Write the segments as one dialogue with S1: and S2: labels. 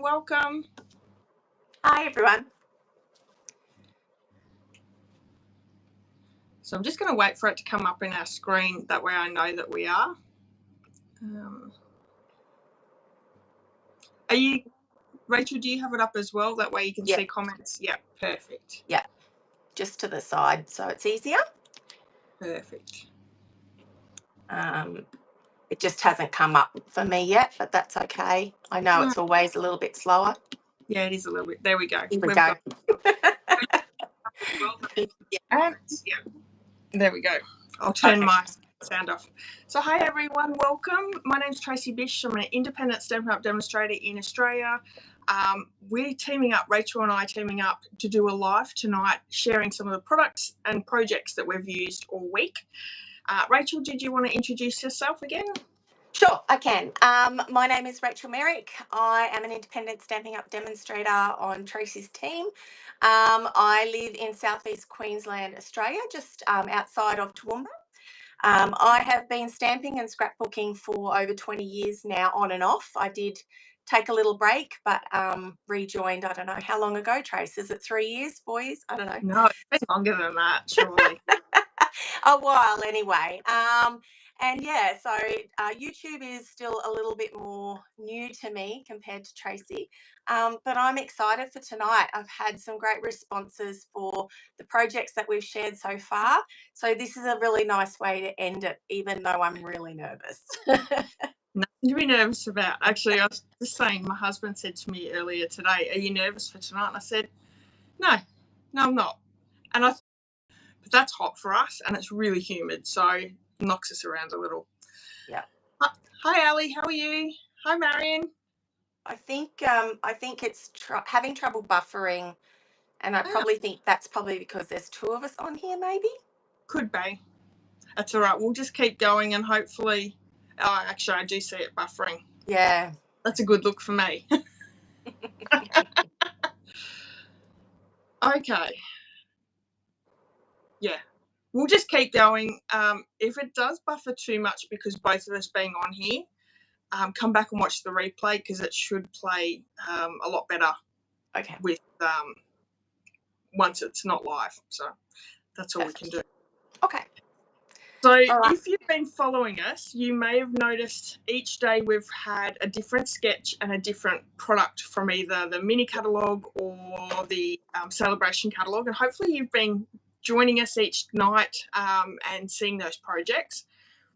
S1: Welcome.
S2: Hi, everyone.
S1: So I'm just going to wait for it to come up in our screen. That way I know that we are. Are you, Rachel, do you have it up as well? That way you can see comments? Yeah, perfect.
S2: Yeah, just to the side so it's easier.
S1: Perfect.
S2: It just hasn't come up for me yet, but that's okay. I know it's always a little bit slower.
S1: Yeah, it is a little bit. There we go.
S2: Here we go.
S1: And there we go. I'll turn my sound off. So hi everyone, welcome. My name's Tracy Bish. I'm an independent Stampin' Up demonstrator in Australia. We're teaming up, Rachel and I teaming up to do a live tonight, sharing some of the products and projects that we've used all week. Rachel, did you want to introduce yourself again?
S2: Sure, I can. My name is Rachel Merrick. I am an independent Stampin' Up demonstrator on Tracy's team. I live in southeast Queensland, Australia, just outside of Toowoomba. I have been stamping and scrapbooking for over 20 years now, on and off. I did take a little break, but rejoined, I don't know how long ago, Trace. Is it 3 years, 4 years? I don't know.
S1: No, it's been longer than that, surely.
S2: A while anyway. And yeah, so YouTube is still a little bit more new to me compared to Tracy, but I'm excited for tonight. I've had some great responses for the projects that we've shared so far. So this is a really nice way to end it, even though I'm really nervous.
S1: Nothing to be nervous about. Actually, I was just saying, my husband said to me earlier today, are you nervous for tonight? And I said, no, I'm not. And but that's hot for us and it's really humid, so it knocks us around a little.
S2: Yeah.
S1: Hi, Ali. How are you? Hi, Marion.
S2: I think it's having trouble buffering, and I probably think that's probably because there's two of us on here, maybe.
S1: Could be. That's all right. We'll just keep going and hopefully. Oh, actually, I do see it buffering.
S2: Yeah.
S1: That's a good look for me. Okay. Yeah. We'll just keep going. If it does buffer too much because both of us being on here, come back and watch the replay because it should play a lot better.
S2: Okay.
S1: With once it's not live. So that's all we can do.
S2: Okay.
S1: So if you've been following us, you may have noticed each day we've had a different sketch and a different product from either the Mini Catalogue or the Sale A Bration catalogue. And hopefully you've been joining us each night and seeing those projects.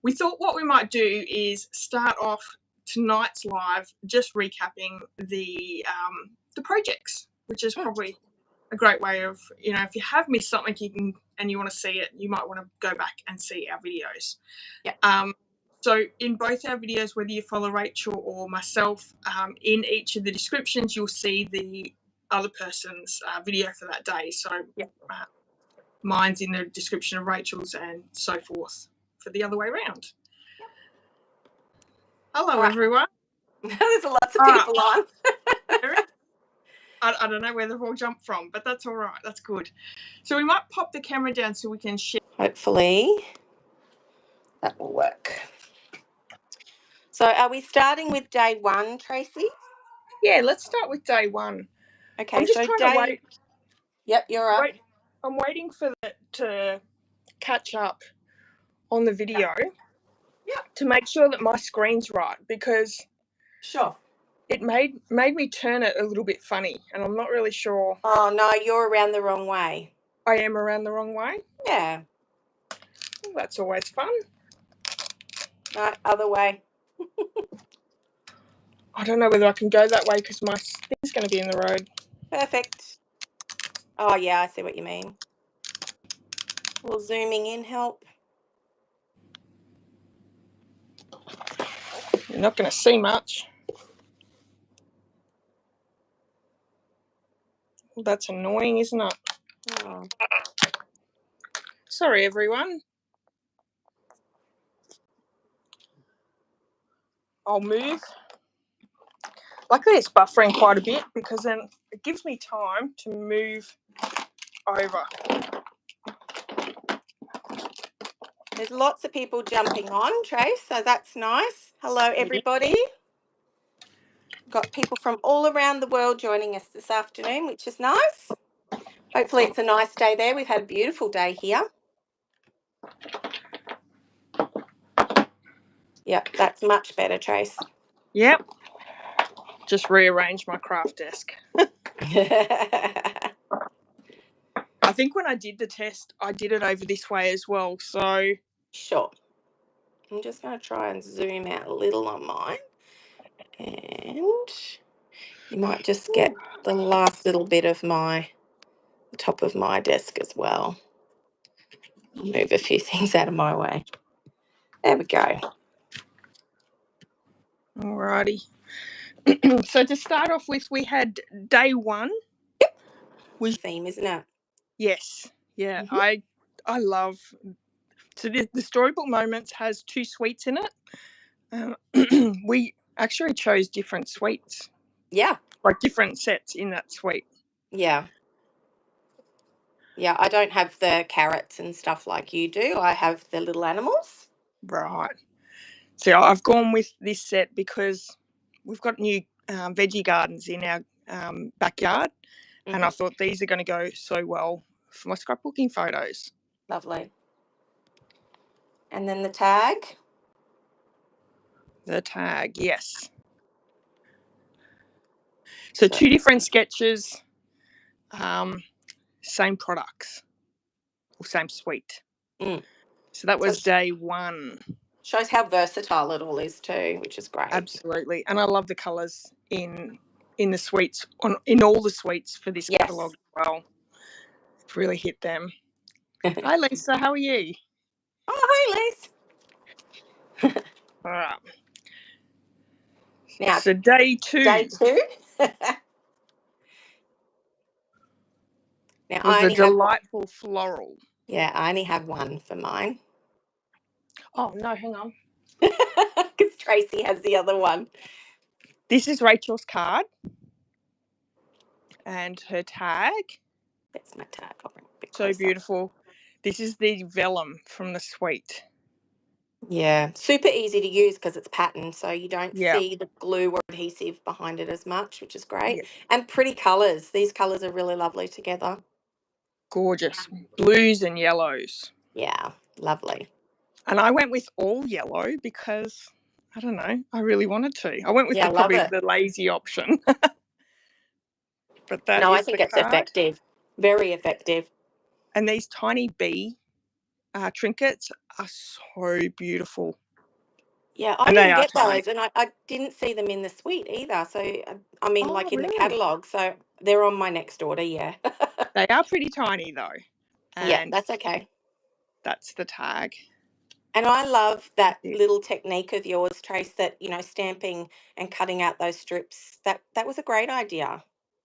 S1: We thought what we might do is start off tonight's live just recapping the projects, which is probably a great way of, if you have missed something and you want to see it, you might want to go back and see our videos.
S2: Yeah.
S1: So in both our videos, whether you follow Rachel or myself, in each of the descriptions, you'll see the other person's video for that day. So mine's in the description of Rachel's and so forth for the other way around.
S2: Yep.
S1: Hello, everyone.
S2: There's lots of people on.
S1: I don't know where they've all jumped from, but that's all right. That's good. So we might pop the camera down so we can share.
S2: Hopefully that will work. So are we starting with day one, Tracy?
S1: Yeah, let's start with day one.
S2: Okay,
S1: I'm just trying to wait.
S2: Yep, you're right.
S1: I'm waiting for it to catch up on the video to make sure that my screen's right because it made me turn it a little bit funny and I'm not really sure.
S2: Oh, no, you're around the wrong way.
S1: I am around the wrong way?
S2: Yeah.
S1: Well, that's always fun.
S2: No, other way.
S1: I don't know whether I can go that way because my thing's going to be in the road.
S2: Perfect. Oh, yeah, I see what you mean. Will zooming in help?
S1: You're not going to see much. Well, that's annoying, isn't it?
S2: Oh.
S1: Sorry, everyone. I'll move. Luckily, it's buffering quite a bit because then it gives me time to move over.
S2: There's lots of people jumping on, Trace, so that's nice. Hello, everybody. got people from all around the world joining us this afternoon, which is nice. Hopefully it's a nice day there. We've had a beautiful day here. Yep, that's much better, Trace.
S1: Yep. Just rearrange my craft desk. I think when I did the test, I did it over this way as well. So
S2: sure. I'm just going to try and zoom out a little on mine. And you might just get the last little bit of the top of my desk as well. Move a few things out of my way. There we go.
S1: Alrighty. So to start off with, we had day one.
S2: Yep. Was theme, isn't it?
S1: Yes. Yeah. Mm-hmm. I love. So the Storybook Moments has 2 suites in it. We actually chose different suites.
S2: Yeah.
S1: Like different sets in that suite.
S2: Yeah. Yeah, I don't have the carrots and stuff like you do. I have the little animals.
S1: Right. So I've gone with this set because we've got new veggie gardens in our backyard. Mm-hmm. And I thought these are going to go so well for my scrapbooking photos.
S2: Lovely. And then the tag?
S1: The tag, yes. So 2 different sketches, same products, or same suite. So that was day one.
S2: Shows how versatile it all is too, which is great.
S1: Absolutely. And I love the colours in the suites, in all the suites for this catalogue as well. It's really hit them. Hi, Lisa. How are you?
S2: Oh, hi, Lisa.
S1: All right.
S2: Now,
S1: so day 2.
S2: Day 2. Now,
S1: was the delightful floral.
S2: Yeah, I only have one for mine.
S1: Oh, no, hang on.
S2: Because Tracy has the other one.
S1: This is Rachel's card. And her tag.
S2: That's my tag.
S1: So beautiful. This is the vellum from the suite.
S2: Yeah, super easy to use because it's patterned, so you don't see the glue or adhesive behind it as much, which is great. Yep. And pretty colours. These colours are really lovely together.
S1: Gorgeous. Blues and yellows.
S2: Yeah, lovely.
S1: And I went with all yellow because, I don't know, I really wanted to. I went with probably the lazy option. But that is
S2: I think it's effective. Very effective.
S1: And these tiny bee trinkets are so beautiful.
S2: Yeah, I didn't get those, and I didn't see them in the suite either. So, I mean, in the catalogue. So, they're on my next order, yeah.
S1: They are pretty tiny, though. And
S2: yeah, that's okay.
S1: That's the tag.
S2: And I love that little technique of yours, Trace, that, stamping and cutting out those strips. That was a great idea.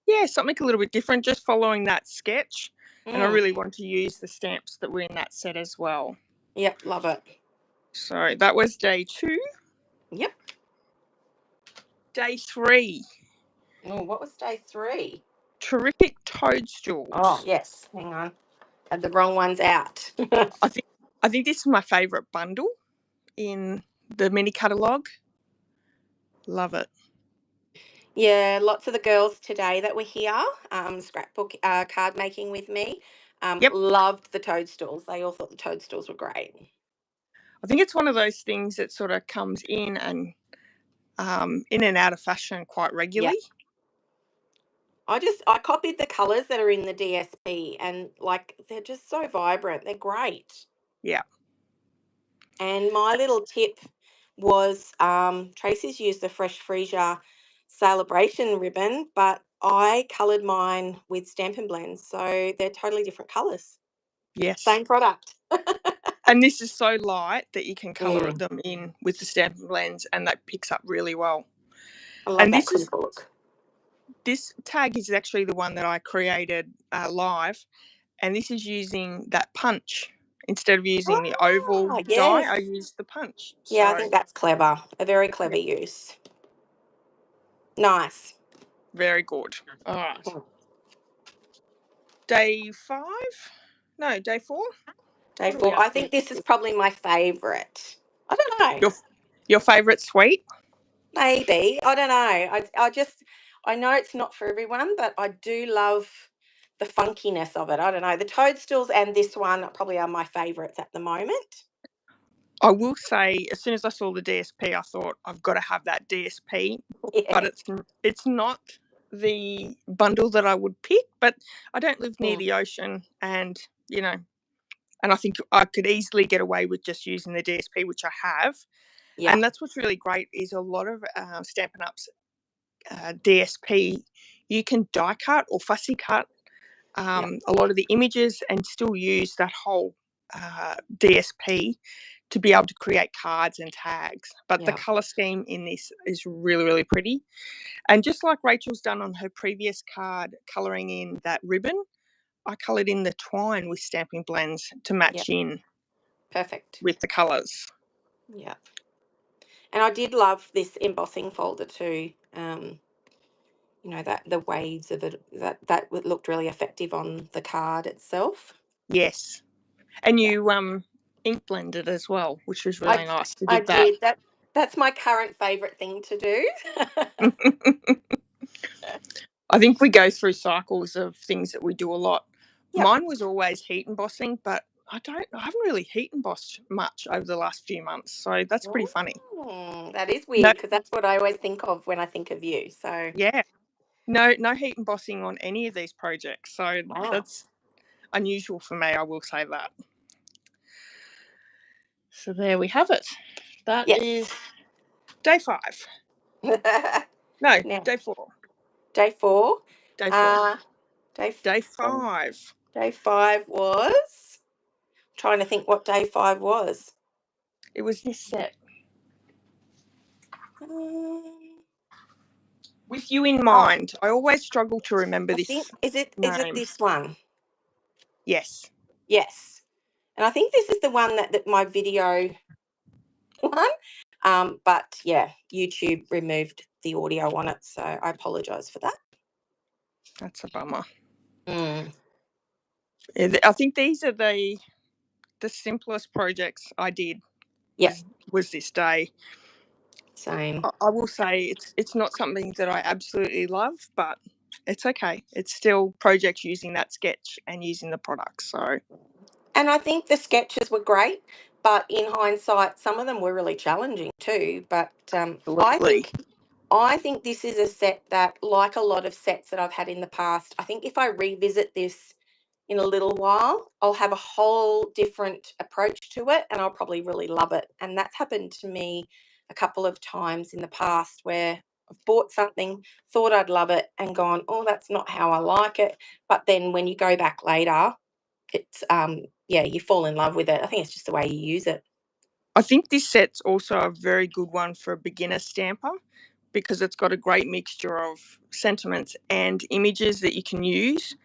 S1: Yeah, something a little bit different, just following that sketch. And I really want to use the stamps that were in that set as well.
S2: Yep, love it.
S1: So that was day 2.
S2: Yep.
S1: Day 3.
S2: Oh, what was day 3?
S1: Terrific toadstools.
S2: Oh, yes. Hang on. Had the wrong ones out.
S1: I think this is my favourite bundle in the mini catalogue. Love it.
S2: Yeah, lots of the girls today that were here, scrapbook card making with me, loved the toadstools. They all thought the toadstools were great.
S1: I think it's one of those things that sort of comes in and out of fashion quite regularly.
S2: Yep. I copied the colours that are in the DSP and they're just so vibrant. They're great.
S1: Yeah.
S2: And my little tip was Tracy's used the Fresh Freesia Sale A Bration ribbon, but I coloured mine with Stampin' Blends, so they're totally different colours.
S1: Yes.
S2: Same product.
S1: And this is so light that you can colour them in with the Stampin' Blends, and that picks up really well.
S2: I love that clinical look.
S1: This tag is actually the one that I created live, and this is using that punch. Instead of using the oval die, I used the punch.
S2: Yeah, I think that's clever. A very clever use. Nice.
S1: Very good. All right. Day 5? No, day 4?
S2: Day 4. I think this is probably my favourite. I don't know.
S1: Your favourite suite?
S2: Maybe. I don't know. I know it's not for everyone, but I do love the funkiness of it. I don't know. The toadstools and this one probably are my favourites at the moment.
S1: I will say, as soon as I saw the DSP, I thought I've got to have that DSP,
S2: Yeah.
S1: but it's not the bundle that I would pick. But I don't live near the ocean, and and I think I could easily get away with just using the DSP, which I have.
S2: Yeah.
S1: And that's what's really great is a lot of Stampin' Up's DSP, you can die cut or fussy cut a lot of the images and still use that whole DSP to be able to create cards and tags. But the colour scheme in this is really, really pretty. And just like Rachel's done on her previous card, colouring in that ribbon, I coloured in the twine with Stamping Blends to match in
S2: Perfect
S1: with the colours.
S2: Yeah. And I did love this embossing folder too. That the waves of it, that looked really effective on the card itself.
S1: Yes. And you ink blended as well, which was really nice. You
S2: I
S1: did that.
S2: did. That's my current favourite thing to do.
S1: I think we go through cycles of things that we do a lot.
S2: Yep.
S1: Mine was always heat embossing, but I haven't really heat embossed much over the last few months. So that's pretty funny.
S2: That is weird because that's what I always think of when I think of you. So
S1: yeah, no heat embossing on any of these projects. So that's unusual for me. I will say that. So there we have it. That is day 5. No, day 4.
S2: Day 4.
S1: Day 4.
S2: Day
S1: 5.
S2: Day 5 was. I'm trying to think what day 5 was.
S1: It was this set. With you in mind, I always struggle to remember this.
S2: Is it this one?
S1: Yes.
S2: Yes. And I think this is the one that my video one. But yeah, YouTube removed the audio on it, so I apologise for that.
S1: That's a bummer. I think these are the simplest projects I did. Was this day.
S2: Same.
S1: I will say it's not something that I absolutely love, but it's okay. It's still projects using that sketch and using the products. So.
S2: And I think the sketches were great, but in hindsight, some of them were really challenging too. But I think this is a set that, like a lot of sets that I've had in the past, I think if I revisit this in a little while, I'll have a whole different approach to it and I'll probably really love it. And that's happened to me a couple of times in the past where I've bought something, thought I'd love it and gone, oh, that's not how I like it. But then when you go back later, it's, you fall in love with it. I think it's just the way you use it.
S1: I think this set's also a very good one for a beginner stamper because it's got a great mixture of sentiments and images that you can use.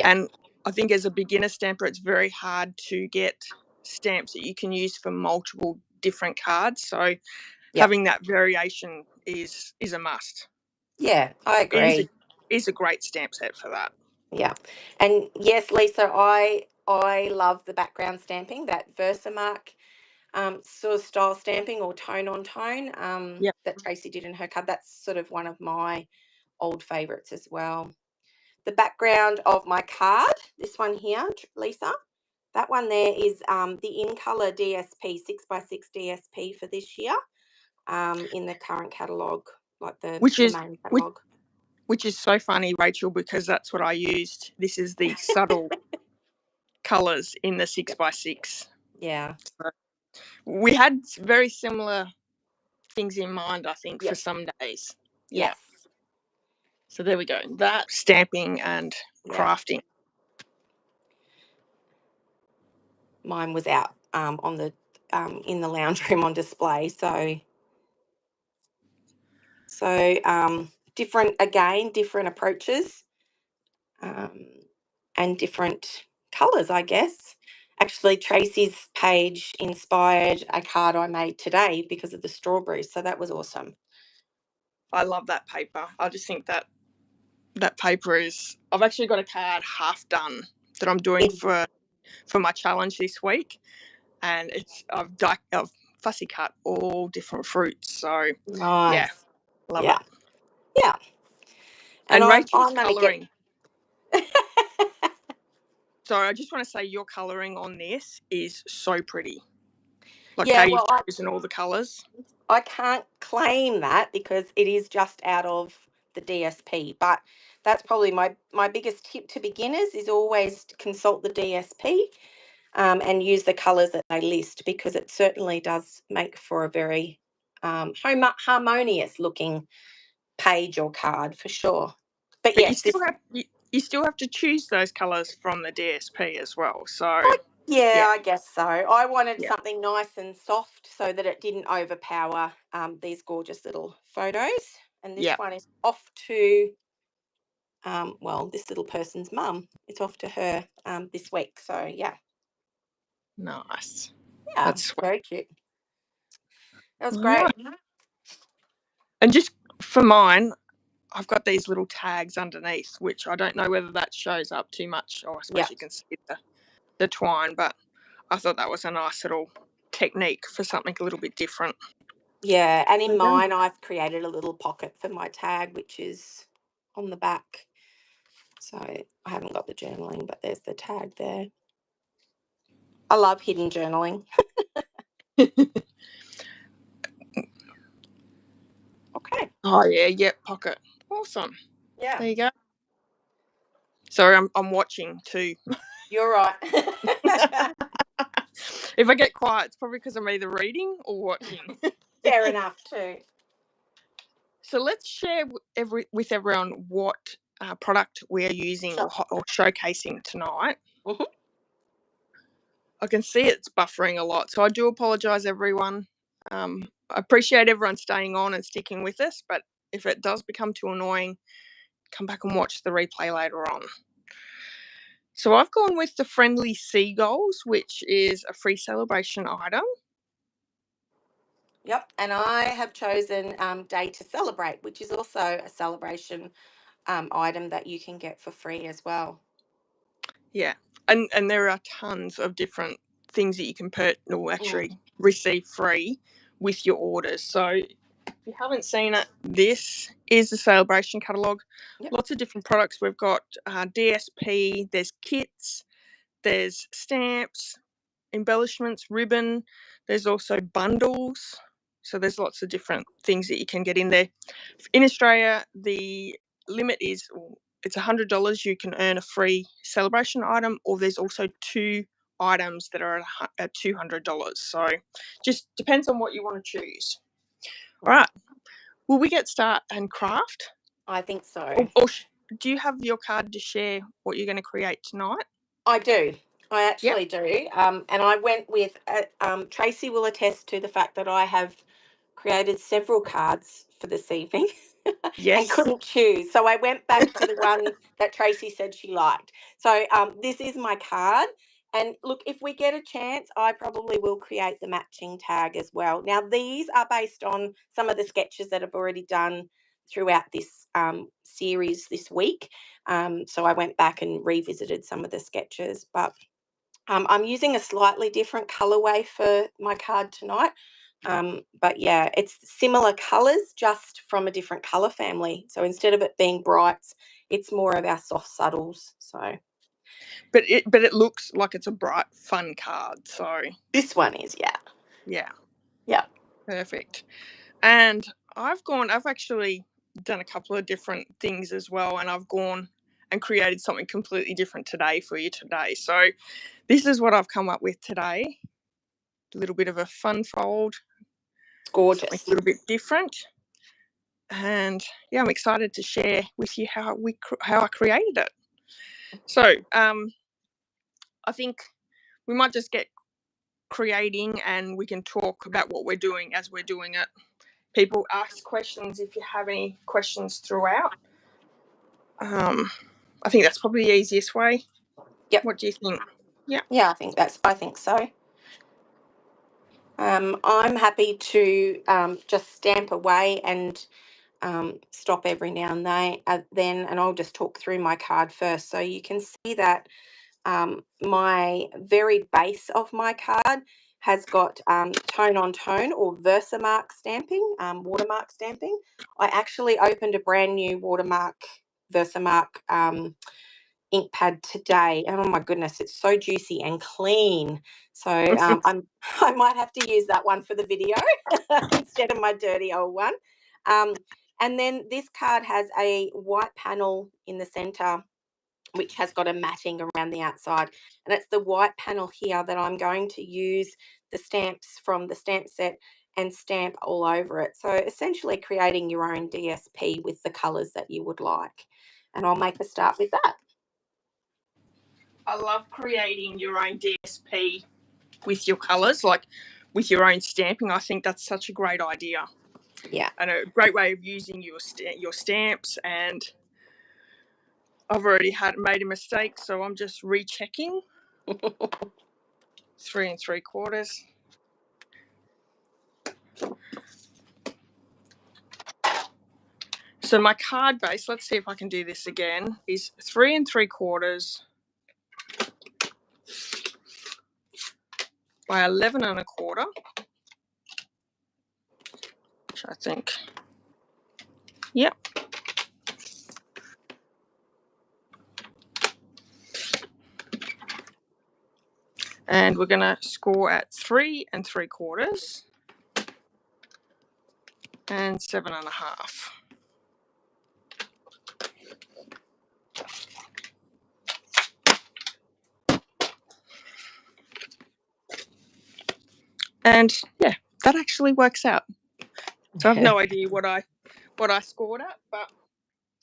S1: And I think as a beginner stamper, it's very hard to get stamps that you can use for multiple different cards. So having that variation is a must.
S2: Yeah, I agree.
S1: It is a great stamp set for that.
S2: Yeah. And yes, Lisa, I love the background stamping, that Versamark sort of style stamping or tone on tone that Tracy did in her card. That's sort of one of my old favourites as well. The background of my card, this one here, Lisa, that one there is the In Colour DSP, 6x6 DSP for this year in the current catalogue, like the main catalogue.
S1: Which is so funny, Rachel, because that's what I used. This is the subtle colours in the 6x6.
S2: Yeah.
S1: So we had very similar things in mind, I think, for some days.
S2: Yes.
S1: So there we go. That stamping and crafting.
S2: Mine was out on the in the lounge room on display. So different approaches and different colours, I guess. Actually, Tracy's page inspired a card I made today because of the strawberries, so that was awesome.
S1: I love that paper. I just think that paper is... I've actually got a card half done that I'm doing for my challenge this week, and I've fussy cut all different fruits. So yeah,
S2: Nice.
S1: love
S2: Yeah.
S1: it.
S2: Yeah.
S1: And
S2: I'm
S1: Rachel's
S2: only
S1: colouring. Sorry, I just want to say your colouring on this is so pretty. Like how
S2: Yeah,
S1: you've
S2: well,
S1: chosen all the colours.
S2: I can't claim that because it is just out of the DSP, but that's probably my biggest tip to beginners is always to consult the DSP and use the colours that they list, because it certainly does make for a very harmonious looking page or card for sure. But
S1: But
S2: yes,
S1: you still have to choose those colours from the DSP as well. So
S2: yeah,
S1: yeah,
S2: I guess so. I wanted
S1: yeah,
S2: something nice and soft so that it didn't overpower these gorgeous little photos. And this
S1: yeah,
S2: one is off to, well, this little person's mum. It's off to her this week. So, yeah.
S1: nice.
S2: Yeah,
S1: That's sweet.
S2: very cute. That was
S1: All
S2: great.
S1: right. And just for mine, I've got these little tags underneath, which I don't know whether that shows up too much. Oh, I suppose
S2: Yeah.
S1: you can see the twine, but I thought that was a nice little technique for something a little bit different.
S2: Yeah, and in
S1: There you go.
S2: mine, I've created a little pocket for my tag, which is on the back. So I haven't got the journaling, but there's the tag there. I love hidden journaling. Okay.
S1: Oh yeah, yep, pocket. Awesome.
S2: Yeah,
S1: There you go. Sorry, I'm watching too.
S2: you're right.
S1: If I get quiet, it's probably because I'm either reading or watching.
S2: Fair enough too.
S1: So let's share with everyone what product we are using
S2: Sure.
S1: or showcasing tonight.
S2: Mhm.
S1: I can see it's buffering a lot, so I do apologise, everyone. I appreciate everyone staying on and sticking with us, but if it does become too annoying, come back and watch the replay later on. So I've gone with the Friendly Seagulls, which is a free celebration item.
S2: Yep, and I have chosen Day to Celebrate, which is also a celebration item that you can get for free as well.
S1: Yeah, and there are tons of different things that you can actually receive free with your orders. So if you haven't seen it, this is the celebration catalogue.
S2: Yep.
S1: Lots of different products. We've got DSP, there's kits, there's stamps, embellishments, ribbon. There's also bundles. So there's lots of different things that you can get in there. In Australia, the limit is it's $100. You can earn a free celebration item, or there's also 2 items that are at $200. So just depends on what you want to choose. All right. Will we get start and craft?
S2: I think so.
S1: Or do you have your card to share what you're going to create tonight?
S2: I do. I actually do. And I went with, Tracy will attest to the fact that I have created several cards for this evening
S1: Yes.
S2: and couldn't choose. So I went back to the one that Tracy said she liked. So this is my card. And look, if we get a chance, I probably will create the matching tag as well. Now, these are based on some of the sketches that I've already done throughout this series this week. So I went back and revisited some of the sketches, but I'm using a slightly different colorway for my card tonight. But yeah, it's similar colors, just from a different color family. So instead of it being brights, it's more of our soft subtles. So,
S1: but it looks like it's a bright, fun card. So
S2: this one is, yeah.
S1: Perfect. And I've actually done a couple of different things as well, and I've gone and created something completely different today for you today. So this is what I've come up with today. A little bit of a fun fold.
S2: It's gorgeous.
S1: Something a little bit different. And yeah, I'm excited to share with you how I created it. So I think we might just get creating and we can talk about what we're doing as we're doing it. People ask questions if you have any questions throughout. I think that's probably the easiest way.
S2: Yep.
S1: What do you think? Yeah.
S2: Yeah, I think so. I'm happy to just stamp away and stop every now and then, and I'll just talk through my card first. So you can see that my very base of my card has got tone on tone or Versamark stamping, watermark stamping. I actually opened a brand new Versamark ink pad today, and oh my goodness, it's so juicy and clean. So I might have to use that one for the video instead of my dirty old one. And then this card has a white panel in the center, which has got a matting around the outside, and it's the white panel here that I'm going to use the stamps from the stamp set and stamp all over it. So essentially creating your own DSP with the colours that you would like. And I'll make a start with that.
S1: I love creating your own DSP with your colours, like with your own stamping. I think that's such a great idea.
S2: Yeah.
S1: And a great way of using your stamps. And I've already made a mistake, so I'm just rechecking. 3 3/4. So my card base, let's see if I can do this again, is 3 3/4 by 11 1/4, which I think, yep. And we're going to score at 3 3/4 and 7 1/2. And yeah, that actually works out. So I have no idea what I scored at, but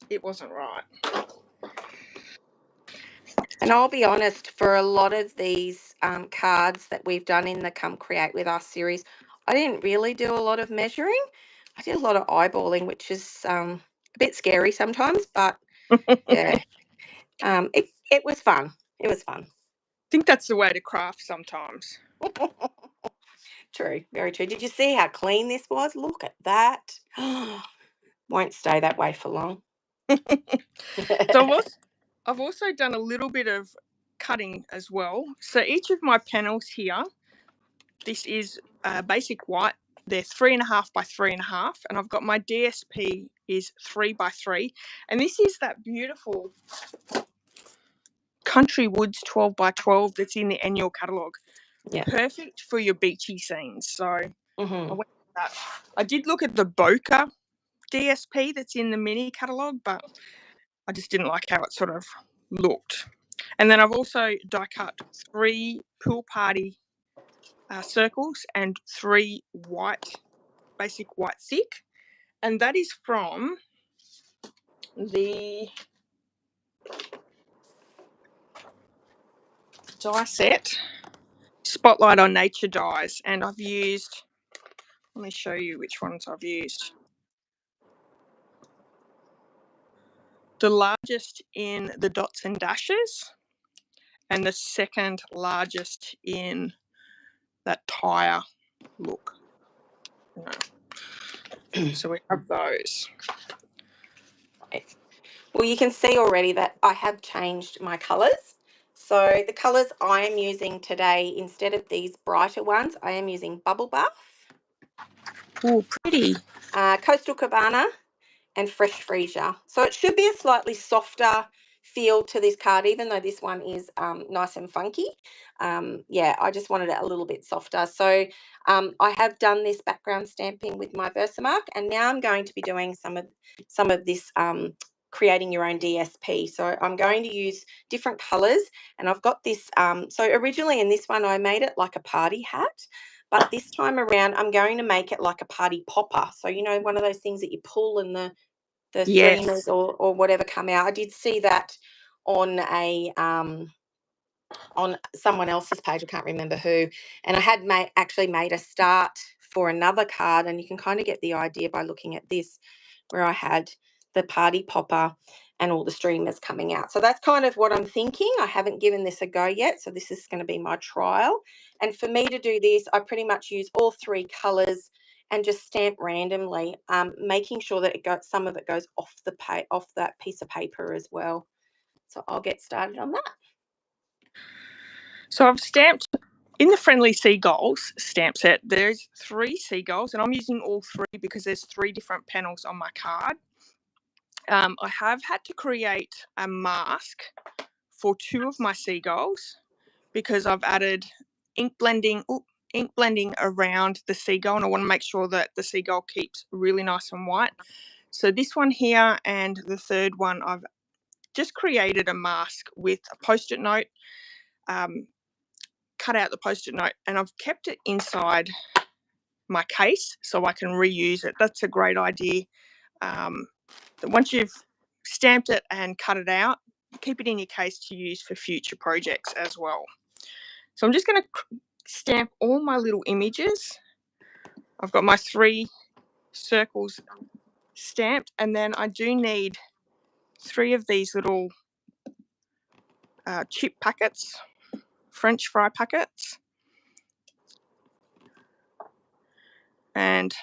S1: it wasn't right.
S2: And I'll be honest, for a lot of these cards that we've done in the Come Create With Us series, I didn't really do a lot of measuring. I did a lot of eyeballing, which is a bit scary sometimes, but yeah, it was fun. It was fun.
S1: I think that's the way to craft sometimes.
S2: True, very true. Did you see how clean this was? Look at that. Won't stay that way for long.
S1: So I've also done a little bit of cutting as well. So each of my panels here, this is basic white. They're 3 1/2 by 3 1/2, and I've got my DSP is 3 by 3, and this is that beautiful Country Woods 12 by 12 that's in the annual catalogue.
S2: Yeah.
S1: Perfect for your beachy scenes. So I went with that. I did look at the Bokeh DSP that's in the Mini Catalogue, but I just didn't like how it sort of looked. And then I've also die cut 3 pool party circles and 3 basic white thick, and that is from the die set Spotlight on Nature dies, and I've used, let me show you which ones I've used. The largest in the dots and dashes, and the second largest in that tire look. So we have those.
S2: Well, you can see already that I have changed my colours. So the colours I am using today, instead of these brighter ones, I am using Bubble Bath.
S1: Oh, pretty.
S2: Coastal Cabana and Fresh Freesia. So it should be a slightly softer feel to this card, even though this one is nice and funky. Yeah, I just wanted it a little bit softer. So I have done this background stamping with my Versamark, and now I'm going to be doing some of this creating your own DSP. So I'm going to use different colours, and I've got this. So originally in this one, I made it like a party hat. But this time around, I'm going to make it like a party popper. So, you know, one of those things that you pull and the streamers or whatever come out. I did see that on on someone else's page. I can't remember who. And I had actually made a start for another card, and you can kind of get the idea by looking at this, where I had the party popper and all the streamers coming out. So that's kind of what I'm thinking. I haven't given this a go yet, so this is going to be my trial. And for me to do this, I pretty much use all 3 colours and just stamp randomly, making sure that some of it goes off that piece of paper as well. So I'll get started on that.
S1: So I've stamped In the Friendly Seagulls stamp set, there's 3 seagulls, and I'm using all 3 because there's 3 different panels on my card. I have had to create a mask for 2 of my seagulls because I've added ink blending around the seagull, and I want to make sure that the seagull keeps really nice and white. So this one here and the third one, I've just created a mask with a post-it note, cut out the post-it note, and I've kept it inside my case so I can reuse it. That's a great idea. Once you've stamped it and cut it out, keep it in your case to use for future projects as well. So I'm just going to stamp all my little images. I've got my 3 circles stamped, and then I do need 3 of these little chip packets, French fry packets. And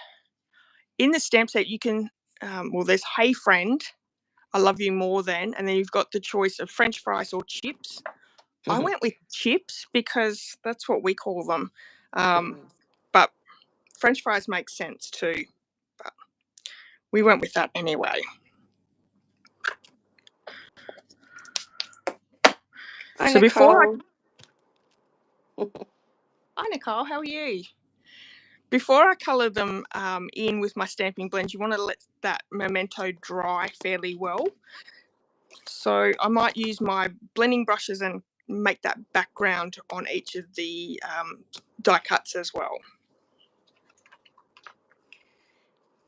S1: in the stamp set, you can, there's Hey Friend, I Love You More Than, and then you've got the choice of French fries or chips. I went with chips because that's what we call them. But French fries make sense too. But we went with that anyway.
S2: Hi,
S1: So
S2: Nicole.
S1: Hi Nicole, how are you? Before I colour them in with my stamping blend, you want to let that memento dry fairly well. So I might use my blending brushes and make that background on each of the die cuts as well.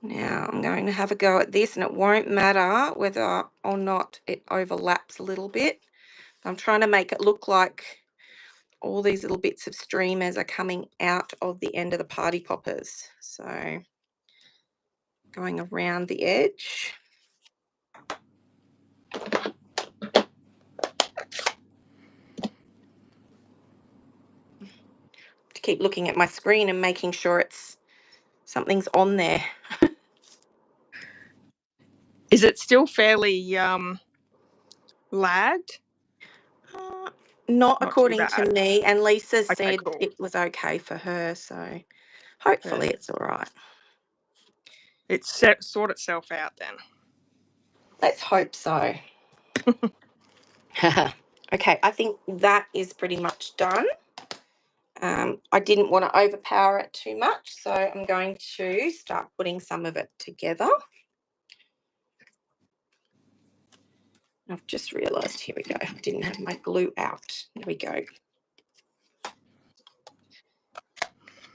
S2: Now I'm going to have a go at this, and it won't matter whether or not it overlaps a little bit. I'm trying to make it look like all these little bits of streamers are coming out of the end of the party poppers. So going around the edge. To keep looking at my screen and making sure something's on there.
S1: Is it still fairly lagged?
S2: Not
S1: Not
S2: according to me, and Lisa said
S1: cool.
S2: it was okay for her, so hopefully it's all right.
S1: It's sort itself out then.
S2: Let's hope so. Okay, I think that is pretty much done. I didn't want to overpower it too much, so I'm going to start putting some of it together. I've just realised, here we go, I didn't have my glue out. There we go.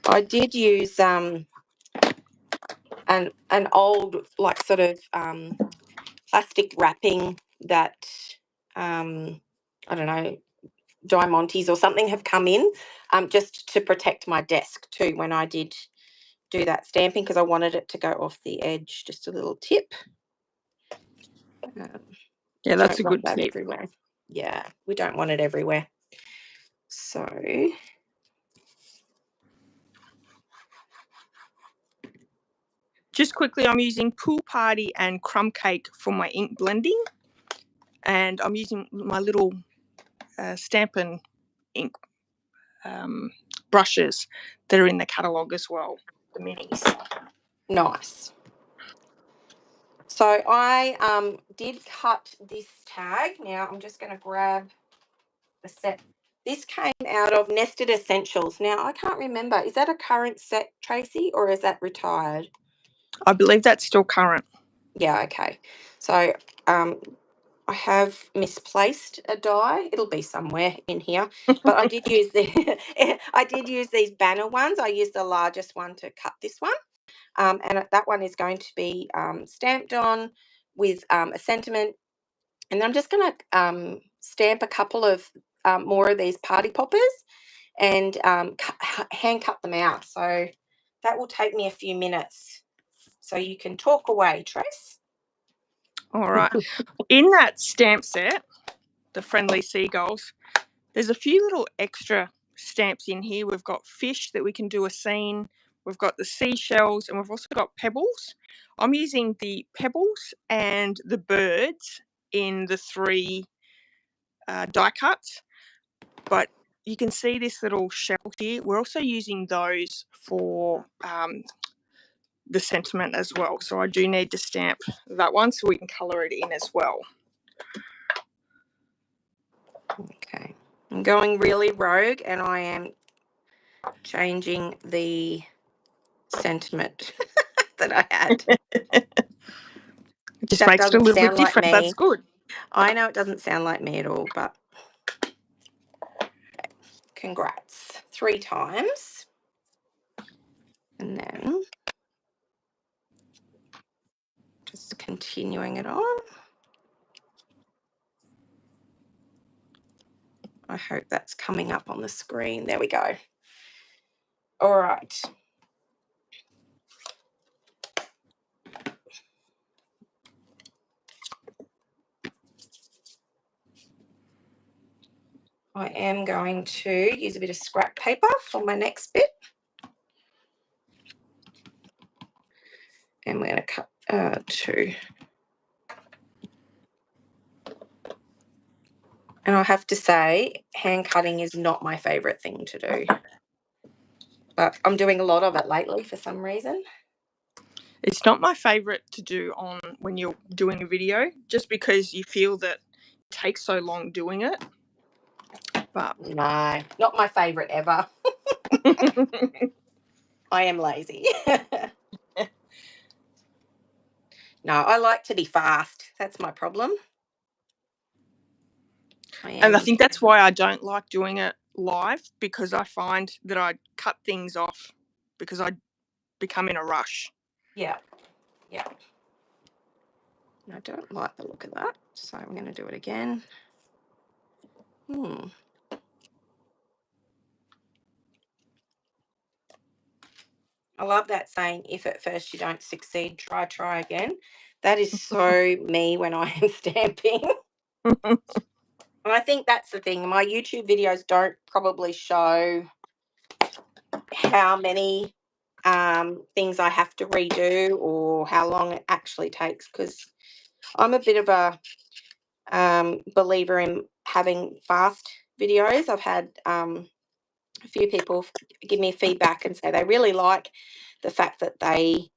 S2: I did use an old, like, sort of plastic wrapping that, I don't know, Diamantes or something have come in, just to protect my desk too when I did do that stamping, because I wanted it to go off the edge, just a little tip.
S1: Yeah, that's a good
S2: tip.
S1: everywhere.
S2: Yeah, we don't want it everywhere. So
S1: just quickly, I'm using Pool Party and Crumb Cake for my ink blending, and I'm using my little Stampin' ink brushes that are in the catalogue as well, the minis.
S2: nice. So I did cut this tag. Now I'm just going to grab the set. This came out of Nested Essentials. Now I can't remember, is that a current set, Tracy, or is that retired?
S1: I believe that's still current.
S2: Yeah, okay. So I have misplaced a die. It'll be somewhere in here, but I did use these banner ones. I used the largest one to cut this one, and that one is going to be stamped on with a sentiment. And then I'm just going to stamp a couple of more of these party poppers and hand cut them out. So that will take me a few minutes. So you can talk away, Trace.
S1: All right. In that stamp set, the Friendly Seagulls, there's a few little extra stamps in here. We've got fish that we can do a scene. We've got the seashells, and we've also got pebbles. I'm using the pebbles and the birds in the 3 die cuts, but you can see this little shell here. We're also using those for the sentiment as well. So I do need to stamp that one so we can colour it in as well.
S2: Okay. I'm going really rogue and I am changing the sentiment that I had.
S1: It just
S2: That
S1: makes it a
S2: doesn't
S1: little bit
S2: sound like
S1: different.
S2: me.
S1: That's good.
S2: I know it doesn't sound like me at all, but okay. Congrats. 3 times. And then just continuing it on. I hope that's coming up on the screen. There we go. All right. I am going to use a bit of scrap paper for my next bit. And we're going to cut 2. And I have to say, hand cutting is not my favourite thing to do. But I'm doing a lot of it lately for some reason.
S1: It's not my favourite to do on when you're doing a video, just because you feel that it takes so long doing it. But
S2: no, not my favourite ever. I am lazy. No, I like to be fast. That's my problem.
S1: And I think that's why I don't like doing it live, because I find that I cut things off because I become in a rush.
S2: Yeah. Yeah. I don't like the look of that, so I'm going to do it again. I love that saying, if at first you don't succeed, try again. That is so me when I am stamping. And I think that's the thing. My YouTube videos don't probably show how many things I have to redo or how long it actually takes, because I'm a bit of a believer in having fast videos. I've had a few people give me feedback and say they really like the fact that they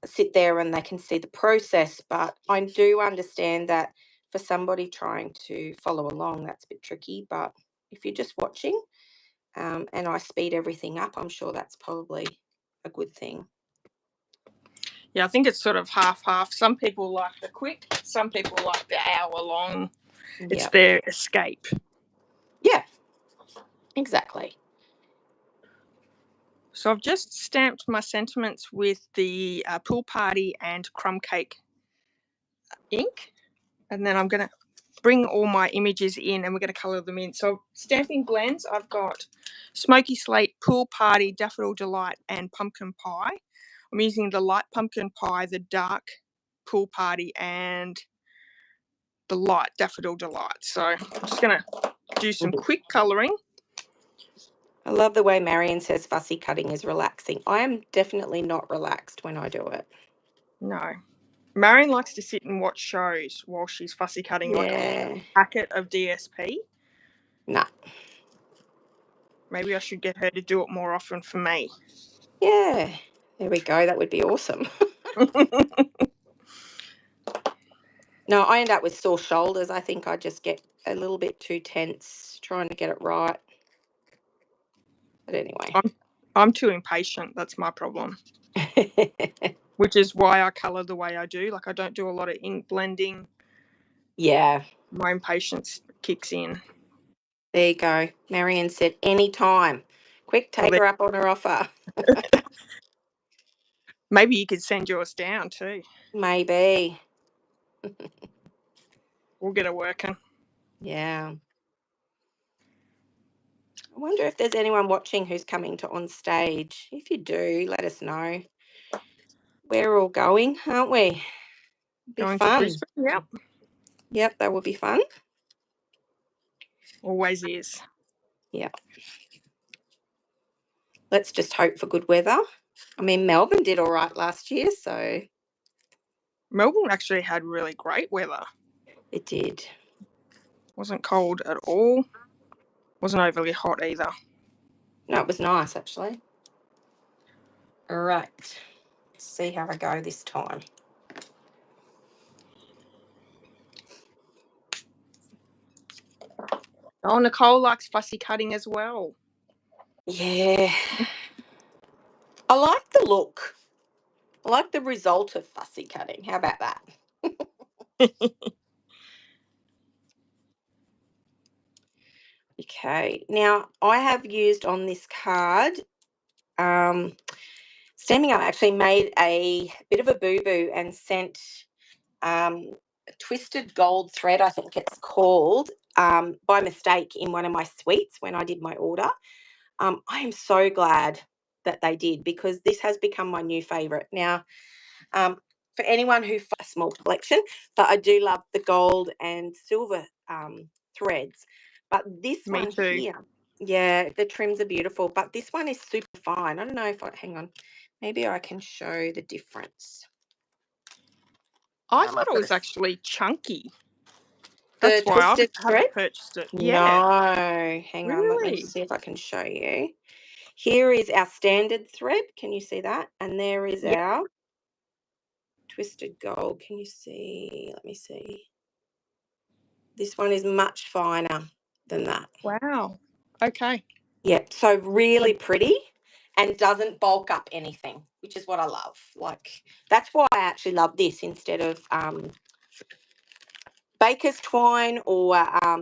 S2: sit there and they can see the process, but I do understand that for somebody trying to follow along, that's a bit tricky. But if you're just watching and I speed everything up, I'm sure that's probably a good thing.
S1: Yeah, I think it's sort of half-half. Some people like the quick, some people like the hour-long. Yep. It's their escape.
S2: Yeah, exactly.
S1: So I've just stamped my sentiments with the Pool Party and Crumb Cake ink. And then I'm going to bring all my images in and we're going to colour them in. So stamping blends, I've got Smoky Slate, Pool Party, Daffodil Delight and Pumpkin Pie. I'm using the light pumpkin pie, the dark Pool Party and the light Daffodil Delight. So I'm just going to do some quick colouring.
S2: I love the way Marion says fussy cutting is relaxing. I am definitely not relaxed when I do it.
S1: No. Marion likes to sit and watch shows while she's fussy cutting like a packet of DSP.
S2: No.
S1: Maybe I should get her to do it more often for me.
S2: Yeah. There we go. That would be awesome. No, I end up with sore shoulders. I think I just get a little bit too tense trying to get it right. But anyway.
S1: I'm too impatient. That's my problem. Which is why I colour the way I do. Like, I don't do a lot of ink blending.
S2: Yeah.
S1: My impatience kicks in.
S2: There you go. Marion said anytime. Quick, take her up on her offer.
S1: Maybe you could send yours down too.
S2: Maybe.
S1: We'll get her working.
S2: Yeah. I wonder if there's anyone watching who's coming to On Stage. If you do, let us know. We're all going, aren't we? Be
S1: going
S2: fun.
S1: to Brisbane, yep.
S2: Yep, that will be fun.
S1: Always is.
S2: Yeah. Let's just hope for good weather. I mean, Melbourne did all right last year, so.
S1: Melbourne actually had really great weather.
S2: It did.
S1: Wasn't cold at all. Wasn't overly hot either.
S2: No, it was nice actually. All right, let's see how I go this time.
S1: Oh, Nicole likes fussy cutting as well.
S2: Yeah. I like the look. I like the result of fussy cutting. How about that? Okay, now I have used on this card, Stamping Up actually made a bit of a boo-boo and sent twisted gold thread, I think it's called, by mistake in one of my suites when I did my order. I am so glad that they did, because this has become my new favourite. Now, for anyone who finds a small collection, but I do love the gold and silver threads. But this
S1: Me
S2: one
S1: too.
S2: here, yeah, the trims are beautiful, but this one is super fine. I don't know if hang on, maybe I can show the difference.
S1: I thought it was actually chunky.
S2: The
S1: That's why I
S2: twisted thread?
S1: haven't purchased it.
S2: No,
S1: Yeah.
S2: hang on, let me
S1: Really?
S2: see if I can show you. Here is our standard thread. Can you see that? And there is our twisted gold. Can you see? Let me see. This one is much finer than that.
S1: Wow. Okay.
S2: Yeah, so really pretty and doesn't bulk up anything, which is what I love. Like, that's why I actually love this instead of baker's twine or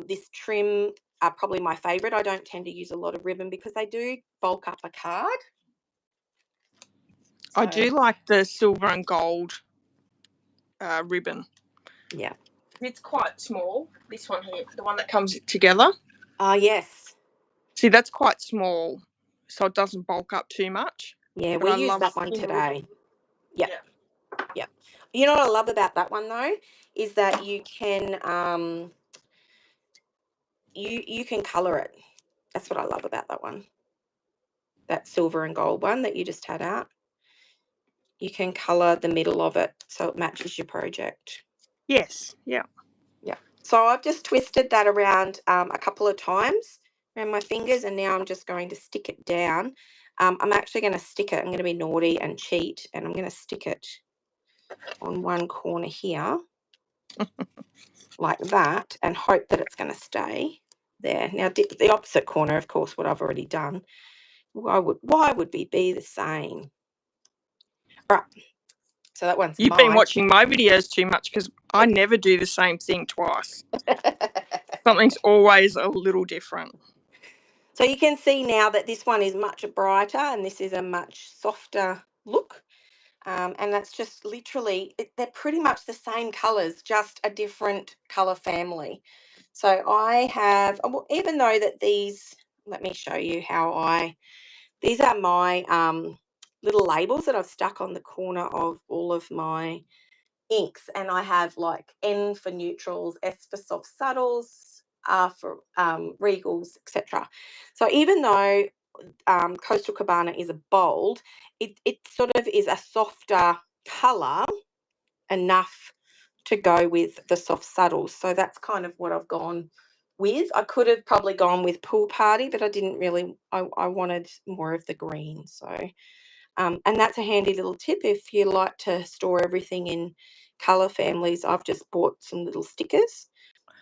S2: this trim are probably my favourite. I don't tend to use a lot of ribbon because they do bulk up a card. So,
S1: I do like the silver and gold ribbon.
S2: yeah.
S1: It's quite small, this one here, the one that comes together.
S2: Yes.
S1: See, that's quite small, so it doesn't bulk up too much.
S2: Yeah,
S1: But
S2: we
S1: I
S2: used
S1: love
S2: that one
S1: thin
S2: today.
S1: ribbon.
S2: Yeah. Yeah. You know what I love about that one though is that you can you can colour it. That's what I love about that one. That silver and gold one that you just had out. You can colour the middle of it so it matches your project.
S1: Yes. Yeah.
S2: Yeah. So I've just twisted that around a couple of times around my fingers, and now I'm just going to stick it down. I'm actually going to stick it. I'm going to be naughty and cheat, and I'm going to stick it on one corner here like that and hope that it's going to stay there. Now, the opposite corner, of course, what I've already done. Why would we be the same? All right. So that one's
S1: You've been
S2: mine.
S1: watching my videos too much, because I never do the same thing twice. Something's always a little different.
S2: So you can see now that this one is much brighter and this is a much softer look. And that's just literally, they're pretty much the same colours, just a different colour family. So I have, even though that these, let me show you these are my little labels that I've stuck on the corner of all of my inks, and I have like N for neutrals, S for soft subtles, R for regals, etc. So even though Coastal Cabana is a bold, it sort of is a softer colour enough to go with the soft subtles. So that's kind of what I've gone with. I could have probably gone with Pool Party, but I didn't really, I wanted more of the green. So and that's a handy little tip if you like to store everything in colour families. I've just bought some little stickers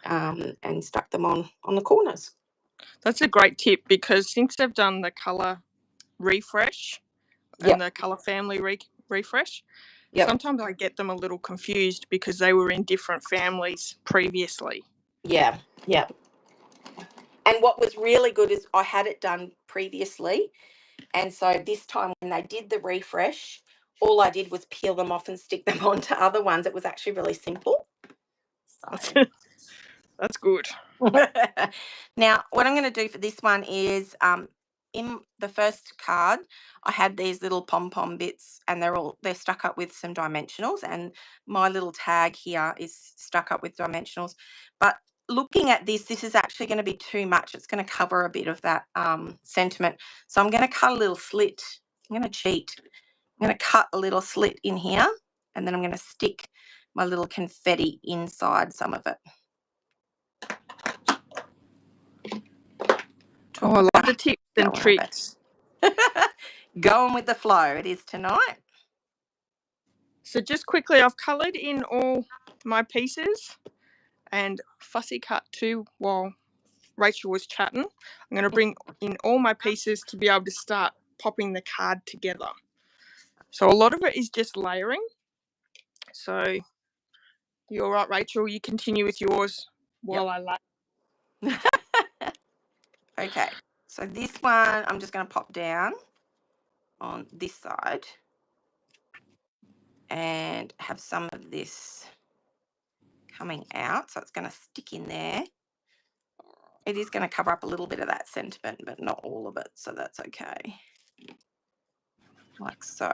S2: and stuck them on the corners.
S1: That's a great tip, because since they've done the colour refresh and the colour family refresh, sometimes I get them a little confused because they were in different families previously.
S2: Yeah. And what was really good is I had it done previously. And so this time when they did the refresh, all I did was peel them off and stick them onto other ones. It was actually really simple. So.
S1: That's good.
S2: Now, what I'm going to do for this one is in the first card, I had these little pom-pom bits, and they're stuck up with some dimensionals, and my little tag here is stuck up with dimensionals. But looking at this is actually going to be too much. It's going to cover a bit of that sentiment. So I'm going to cut a little slit. I'm going to cheat. I'm going to cut a little slit in here, and then I'm going to stick my little confetti inside some of it.
S1: Oh, I love the tips and
S2: Don't worry about
S1: tricks.
S2: Going with the flow it is tonight.
S1: So just quickly, I've coloured in all my pieces and fussy cut too while Rachel was chatting. I'm going to bring in all my pieces to be able to start popping the card together. So a lot of it is just layering. So you're right, Rachel. You continue with yours while I lay.
S2: Okay, so this one I'm just going to pop down on this side and have some of this coming out, so it's going to stick in there. It is going to cover up a little bit of that sentiment, but not all of it, so that's okay. Like so.